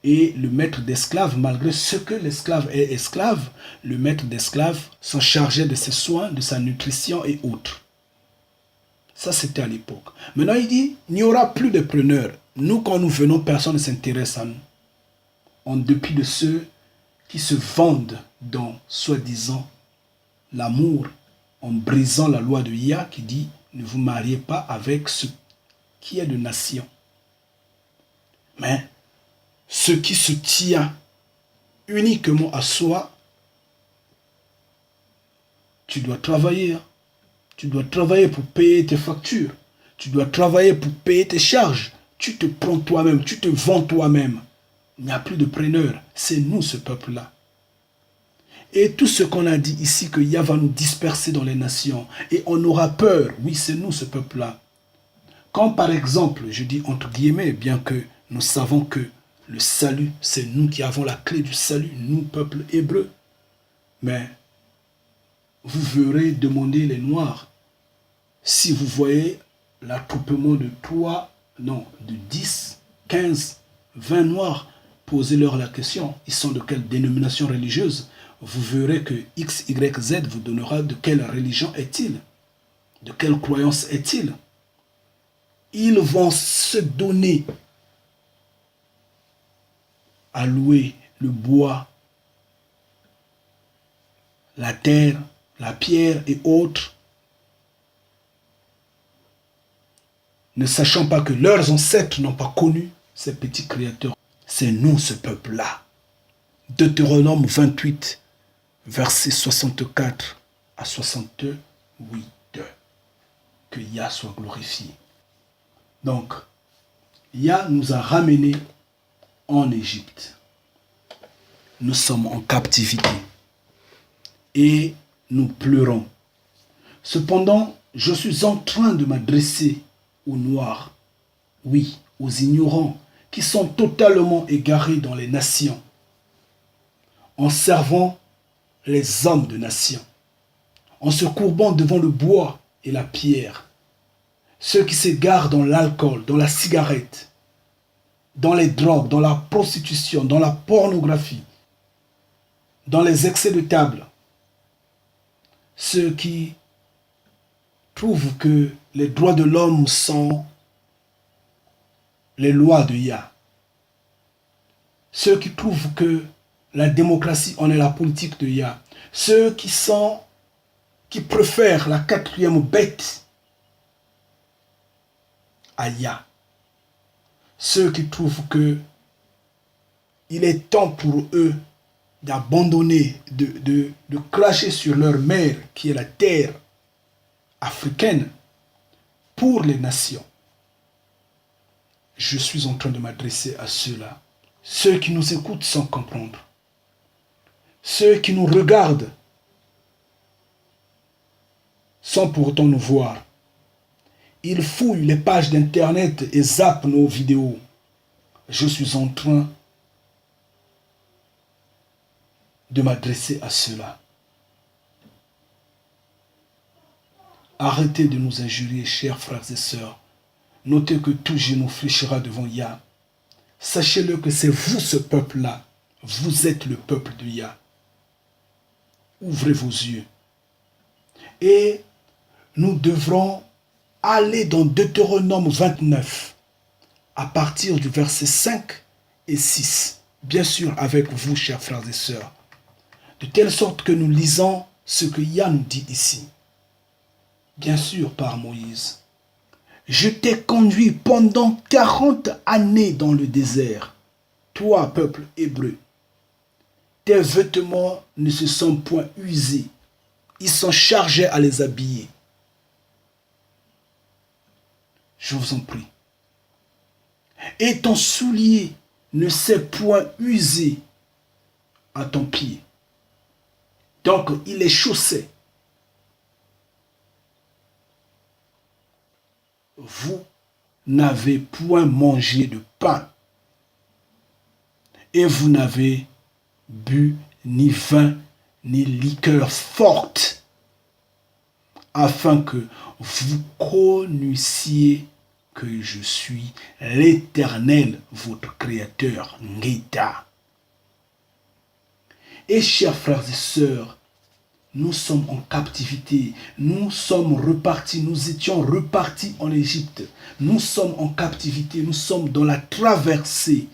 Et le maître d'esclave, malgré ce que l'esclave est esclave, le maître d'esclave s'en chargeait de ses soins, de sa nutrition et autres. Ça, c'était à l'époque. Maintenant, il dit, il n'y aura plus de preneurs. Nous, quand nous venons, personne ne s'intéresse à nous. En dépit de ceux qui se vendent dans, soi-disant, l'amour, en brisant la loi de Yah qui dit, ne vous mariez pas avec ce qui est de nation. Mais ce qui se tient uniquement à soi, tu dois travailler. Tu dois travailler pour payer tes factures. Tu dois travailler pour payer tes charges. Tu te prends toi-même, tu te vends toi-même. Il n'y a plus de preneurs. C'est nous, ce peuple-là. Et tout ce qu'on a dit ici, que Yah va nous disperser dans les nations. Et on aura peur. Oui, c'est nous, ce peuple-là. Quand par exemple, je dis entre guillemets, bien que nous savons que le salut, c'est nous qui avons la clé du salut, nous, peuple hébreu. Mais vous verrez demander les Noirs. Si vous voyez l'attroupement de 10, 15, 20 Noirs, posez-leur la question, ils sont de quelle dénomination religieuse? Vous verrez que X, Y, Z vous donnera de quelle religion est-il? De quelle croyance est-il? Ils vont se donner à louer le bois, la terre, la pierre et autres, ne sachant pas que leurs ancêtres n'ont pas connu ces petits créateurs. C'est nous, ce peuple-là. Deutéronome 28, versets 64 à 68. Que Yah soit glorifié. Donc, Yah nous a ramenés en Égypte. Nous sommes en captivité. Et nous pleurons. Cependant, je suis en train de m'adresser aux Noirs, oui, aux ignorants, qui sont totalement égarés dans les nations, en servant les hommes de nation, en se courbant devant le bois et la pierre, ceux qui s'égarent dans l'alcool, dans la cigarette, dans les drogues, dans la prostitution, dans la pornographie, dans les excès de table, ceux qui trouvent que les droits de l'homme sont les lois de Yah. Ceux qui trouvent que la démocratie en est la politique de Yah. Ceux qui préfèrent la quatrième bête à Yah. Ceux qui trouvent que il est temps pour eux d'abandonner, de cracher sur leur mère, qui est la terre africaine, pour les nations. Je suis en train de m'adresser à ceux-là, ceux qui nous écoutent sans comprendre, ceux qui nous regardent sans pourtant nous voir. Ils fouillent les pages d'internet et zappent nos vidéos. Je suis en train de m'adresser à ceux-là. Arrêtez de nous injurier, chers frères et sœurs. Notez que tout genou fléchira devant Yah. Sachez-le que c'est vous ce peuple-là. Vous êtes le peuple de Yah. Ouvrez vos yeux. Et nous devrons aller dans Deutéronome 29, à partir du verset 5 et 6. Bien sûr, avec vous, chers frères et sœurs. De telle sorte que nous lisons ce que Yah nous dit ici. Bien sûr, par Moïse. Je t'ai conduit pendant 40 années dans le désert, toi, peuple hébreu. Tes vêtements ne se sont point usés. Ils sont chargés à les habiller. Je vous en prie. Et ton soulier ne s'est point usé à ton pied. Donc, il est chaussé. Vous n'avez point mangé de pain. Et vous n'avez bu ni vin, ni liqueur forte, afin que vous connaissiez que je suis l'Éternel, votre Créateur, Ngita. Et chers frères et sœurs, nous sommes en captivité, nous sommes repartis, nous étions repartis en Égypte, nous sommes en captivité, nous sommes dans la traversée.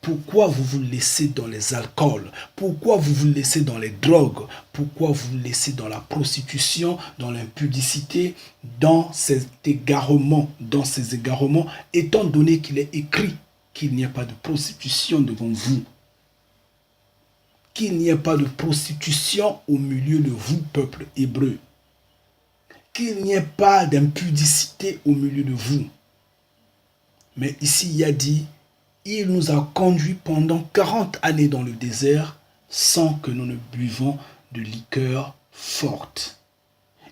Pourquoi vous vous laissez dans les alcools? Pourquoi vous vous laissez dans les drogues? Pourquoi vous vous laissez dans la prostitution, dans l'impudicité, dans ces égarements, étant donné qu'il est écrit qu'il n'y a pas de prostitution devant vous? Qu'il n'y ait pas de prostitution au milieu de vous, peuple hébreu. Qu'il n'y ait pas d'impudicité au milieu de vous. Mais ici, il y a dit, il nous a conduits pendant 40 années dans le désert sans que nous ne buvons de liqueur forte.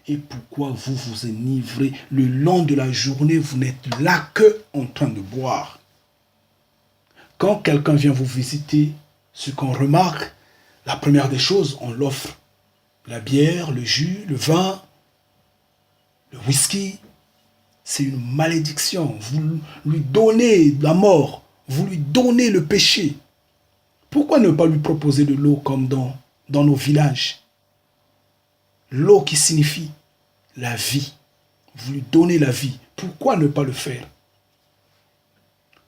Et pourquoi vous vous enivrez le long de la journée, vous n'êtes là que en train de boire? Quand quelqu'un vient vous visiter, ce qu'on remarque, la première des choses, on l'offre. La bière, le jus, le vin, le whisky. C'est une malédiction. Vous lui donnez la mort. Vous lui donnez le péché. Pourquoi ne pas lui proposer de l'eau comme dans nos villages? L'eau qui signifie la vie. Vous lui donnez la vie. Pourquoi ne pas le faire?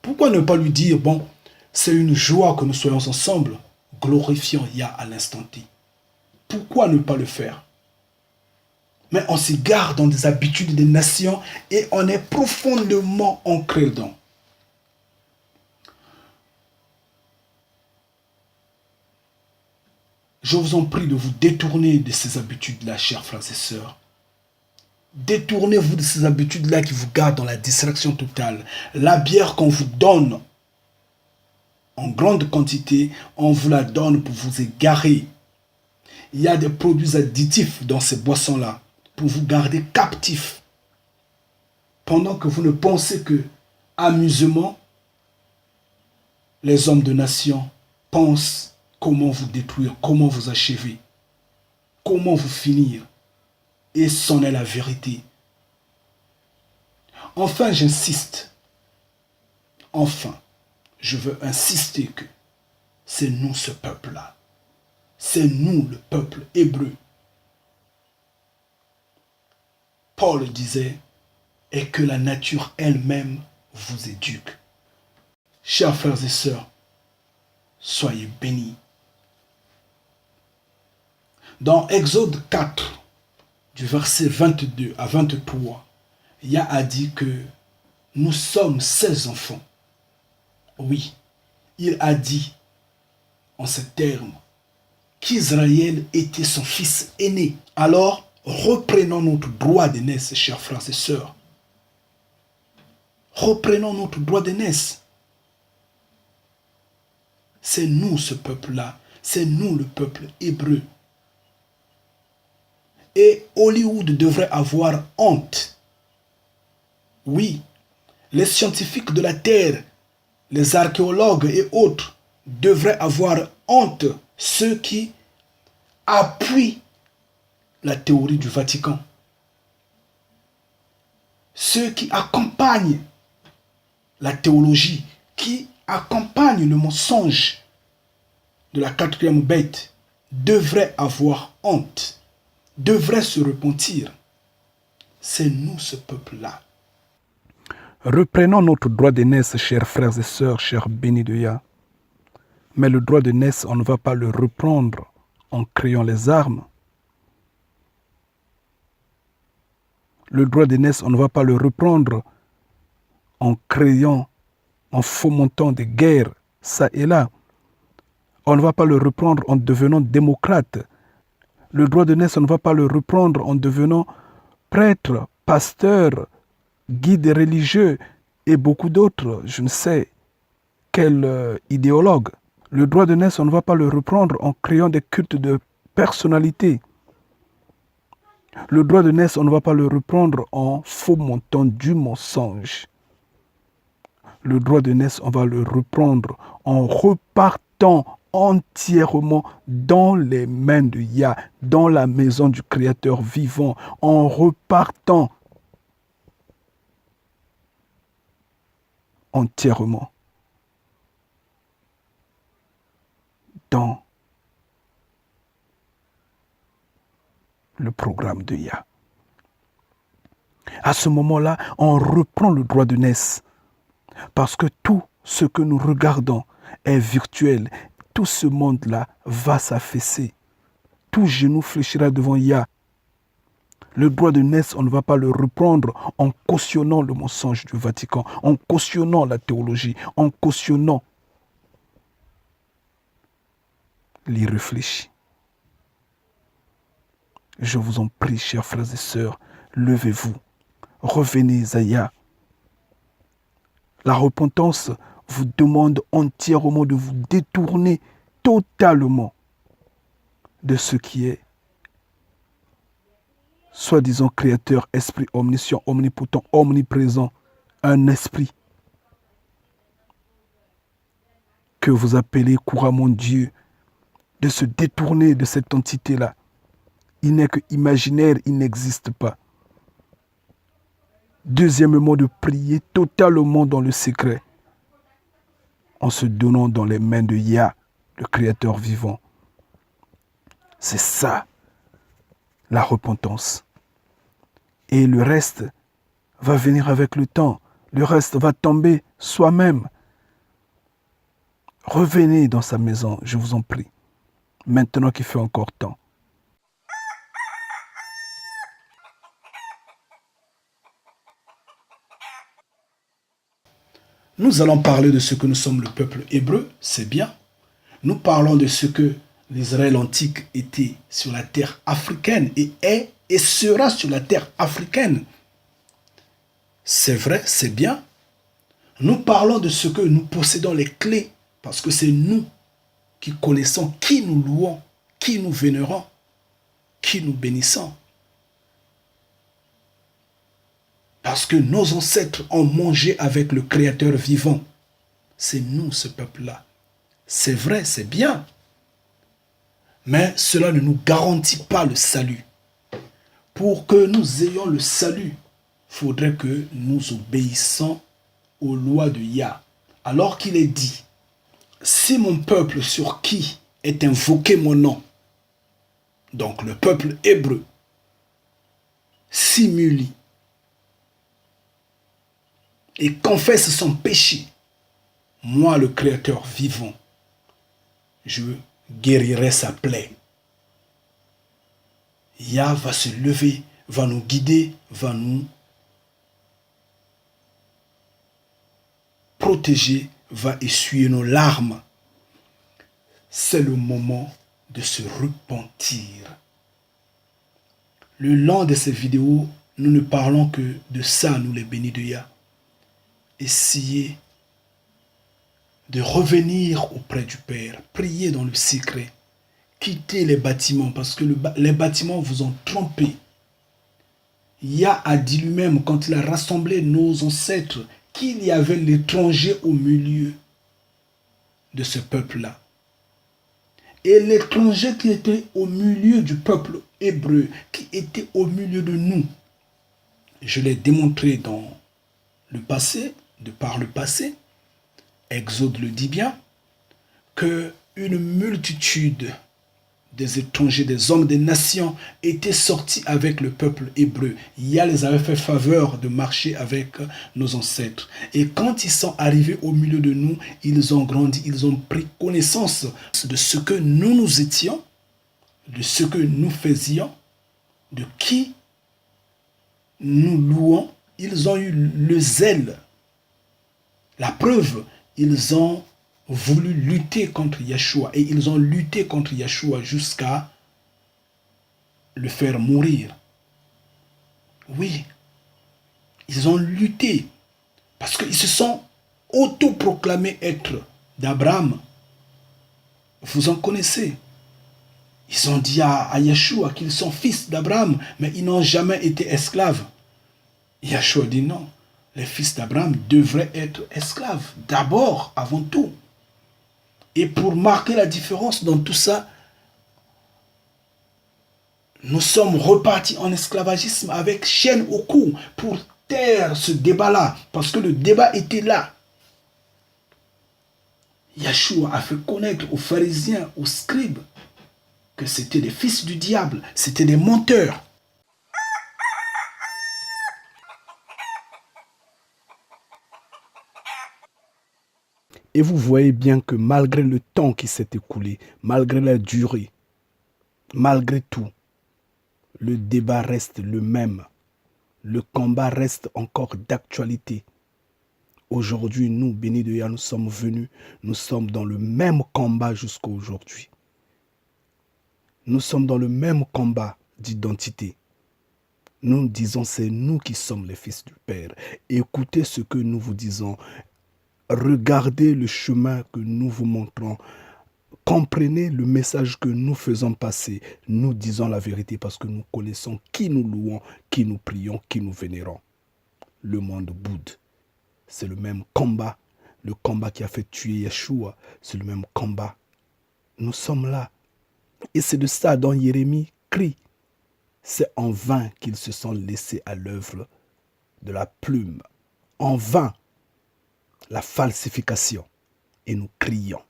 Pourquoi ne pas lui dire, bon, c'est une joie que nous soyons ensemble, glorifiant Yah à l'instant T. Pourquoi ne pas le faire? Mais on s'égare dans des habitudes des nations et on est profondément ancré dedans. Je vous en prie de vous détourner de ces habitudes-là, chers frères et sœurs. Détournez-vous de ces habitudes-là qui vous gardent dans la distraction totale. La bière qu'on vous donne en grande quantité, on vous la donne pour vous égarer. Il y a des produits additifs dans ces boissons-là pour vous garder captifs. Pendant que vous ne pensez que amusement, les hommes de nation pensent comment vous détruire, comment vous achever, comment vous finir. Et c'en est la vérité. Enfin, j'insiste. Enfin, je veux insister que c'est nous ce peuple-là. C'est nous le peuple hébreu. Paul disait, et que la nature elle-même vous éduque. Chers frères et sœurs, soyez bénis. Dans Exode 4, du verset 22 à 23, Yah a dit que nous sommes ses enfants. Oui, il a dit en ces termes qu'Israël était son fils aîné. Alors, reprenons notre droit d'aînesse, chers frères et sœurs. Reprenons notre droit d'aînesse. C'est nous ce peuple-là. C'est nous le peuple hébreu. Et Hollywood devrait avoir honte. Oui, les scientifiques de la Terre, les archéologues et autres devraient avoir honte, ceux qui appuient la théorie du Vatican, ceux qui accompagnent la théologie, qui accompagnent le mensonge de la quatrième bête, devraient avoir honte, devraient se repentir. C'est nous ce peuple-là. Reprenons notre droit d'aînesse, chers frères et sœurs, chers bénis de Yah. Mais le droit d'aînesse, on ne va pas le reprendre en créant les armes. Le droit d'aînesse, on ne va pas le reprendre en créant, en fomentant des guerres, ça et là. On ne va pas le reprendre en devenant démocrate. Le droit d'aînesse, on ne va pas le reprendre en devenant prêtre, pasteur, guide religieux et beaucoup d'autres, je ne sais quel idéologue. Le droit d'aînesse, on ne va pas le reprendre en créant des cultes de personnalité. Le droit d'aînesse, on ne va pas le reprendre en fomentant du mensonge. Le droit d'aînesse, on va le reprendre en repartant entièrement dans les mains de Yah, dans la maison du Créateur vivant, en repartant entièrement dans le programme de Yah. À ce moment-là, on reprend le droit d'aînesse parce que tout ce que nous regardons est virtuel. Tout ce monde-là va s'affaisser. Tout genou fléchira devant Yah. Le droit d'aînesse, on ne va pas le reprendre en cautionnant le mensonge du Vatican, en cautionnant la théologie, en cautionnant l'irréfléchi. Je vous en prie, chers frères et sœurs, levez-vous, revenez à Yah. La repentance vous demande entièrement de vous détourner totalement de ce qui est soi-disant créateur, esprit omniscient, omnipotent, omniprésent, un esprit que vous appelez couramment Dieu, de se détourner de cette entité-là. Il n'est que imaginaire, il n'existe pas. Deuxièmement, de prier totalement dans le secret, en se donnant dans les mains de Yah, le Créateur vivant. C'est ça, la repentance. Et le reste va venir avec le temps. Le reste va tomber soi-même. Revenez dans sa maison, je vous en prie. Maintenant qu'il fait encore temps. Nous allons parler de ce que nous sommes le peuple hébreu, c'est bien. Nous parlons de ce que l'Israël antique était sur la terre africaine et est et sera sur la terre africaine. C'est vrai, c'est bien. Nous parlons de ce que nous possédons les clés, parce que c'est nous qui connaissons qui nous louons, qui nous vénérons, qui nous bénissons. Parce que nos ancêtres ont mangé avec le Créateur vivant. C'est nous, ce peuple-là. C'est vrai, c'est bien. Mais cela ne nous garantit pas le salut. Pour que nous ayons le salut, il faudrait que nous obéissions aux lois de Yah. Alors qu'il est dit, si mon peuple sur qui est invoqué mon nom, donc le peuple hébreu, s'humilie et confesse son péché, moi le Créateur vivant, je guérirai sa plaie. Yah va se lever, va nous guider, va nous protéger, va essuyer nos larmes. C'est le moment de se repentir. Le long de ces vidéos, nous ne parlons que de ça, nous les bénis de Yah. Essayez de revenir auprès du Père, priez dans le secret, quittez les bâtiments parce que les bâtiments vous ont trompé. Yah a dit lui-même quand il a rassemblé nos ancêtres qu'il y avait l'étranger au milieu de ce peuple-là. Et l'étranger qui était au milieu du peuple hébreu, qui était au milieu de nous, je l'ai démontré dans le passé, de par le passé, Exode le dit bien, que une multitude des étrangers, des hommes, des nations étaient sortis avec le peuple hébreu. Yah les avait fait faveur de marcher avec nos ancêtres. Et quand ils sont arrivés au milieu de nous, ils ont grandi, ils ont pris connaissance de ce que nous étions, de ce que nous faisions, de qui nous louons. Ils ont eu le zèle. La preuve, ils ont voulu lutter contre Yeshua et ils ont lutté contre Yeshua jusqu'à le faire mourir. Oui, ils ont lutté parce qu'ils se sont autoproclamés être d'Abraham. Vous en connaissez. Ils ont dit à Yeshua qu'ils sont fils d'Abraham, mais ils n'ont jamais été esclaves. Yeshua dit non, les fils d'Abraham devraient être esclaves, d'abord, avant tout. Et pour marquer la différence dans tout ça, nous sommes repartis en esclavagisme avec chaîne au cou pour taire ce débat-là, parce que le débat était là. Yeshua a fait connaître aux pharisiens, aux scribes, que c'était des fils du diable, c'était des menteurs. Et vous voyez bien que malgré le temps qui s'est écoulé, malgré la durée, malgré tout, le débat reste le même. Le combat reste encore d'actualité. Aujourd'hui, nous, bénis de Yah, nous sommes venus, nous sommes dans le même combat jusqu'à aujourd'hui. Nous sommes dans le même combat d'identité. Nous disons, c'est nous qui sommes les fils du Père. Écoutez ce que nous vous disons. Regardez le chemin que nous vous montrons. Comprenez le message que nous faisons passer. Nous disons la vérité parce que nous connaissons qui nous louons, qui nous prions, qui nous vénérons. Le monde boude. C'est le même combat. Le combat qui a fait tuer Yeshua, c'est le même combat. Nous sommes là. Et c'est de ça dont Jérémie crie. C'est en vain qu'ils se sont laissés à l'œuvre de la plume. En vain. La falsification. Et nous crions.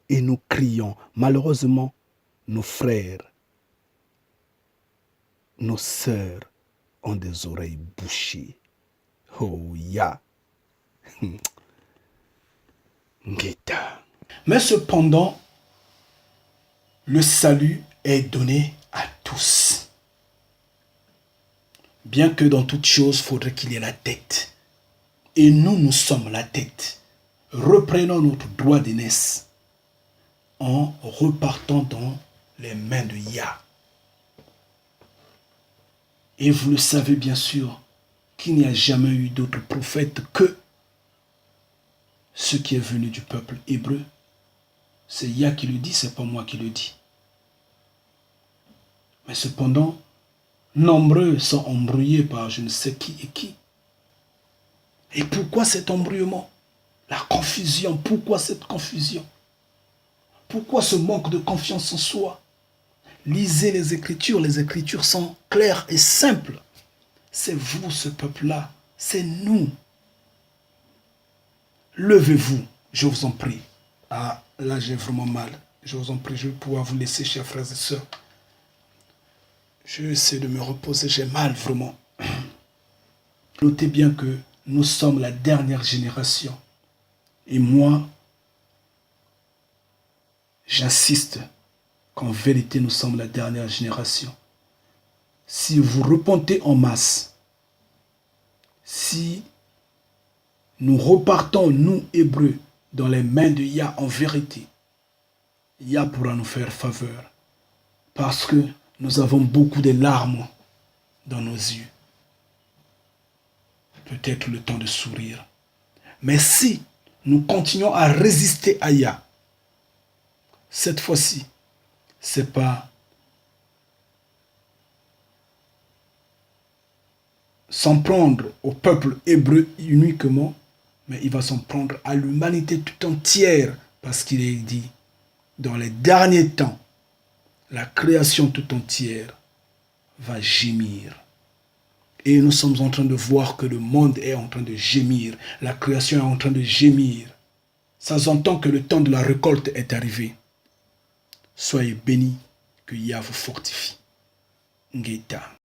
Et nous crions. Malheureusement, nos frères, nos sœurs ont des oreilles bouchées. Oh, Yah. Mais cependant, le salut est donné à tous. Bien que dans toute chose, il faudrait qu'il y ait la tête. Et nous, nous sommes la tête. Reprenons notre droit d'aînesse en repartant dans les mains de Yah. Et vous le savez bien sûr qu'il n'y a jamais eu d'autre prophète que ce qui est venu du peuple hébreu. C'est Yah qui le dit, c'est pas moi qui le dis. Mais cependant, nombreux sont embrouillés par je ne sais qui et qui. Et pourquoi cet embrouillement? La confusion, pourquoi cette confusion? Pourquoi ce manque de confiance en soi? Lisez les Écritures sont claires et simples. C'est vous, ce peuple-là, c'est nous. Levez-vous, je vous en prie. Ah, là j'ai vraiment mal. Je vous en prie, je vais pouvoir vous laisser, chers frères et sœurs. Je vais essayer de me reposer, j'ai mal vraiment. Notez bien que nous sommes la dernière génération. Et moi, j'insiste qu'en vérité, nous sommes la dernière génération. Si vous repentez en masse, si nous repartons, nous, Hébreux, dans les mains de Yah en vérité, Yah pourra nous faire faveur. Parce que nous avons beaucoup de larmes dans nos yeux. Peut-être le temps de sourire. Mais si nous continuons à résister à Yah, cette fois-ci, c'est pas s'en prendre au peuple hébreu uniquement, mais il va s'en prendre à l'humanité tout entière, parce qu'il est dit, dans les derniers temps, la création tout entière va gémir. Et nous sommes en train de voir que le monde est en train de gémir, la création est en train de gémir. Ça s'entend que le temps de la récolte est arrivé. Soyez bénis, que Yah vous fortifie. Ngeta.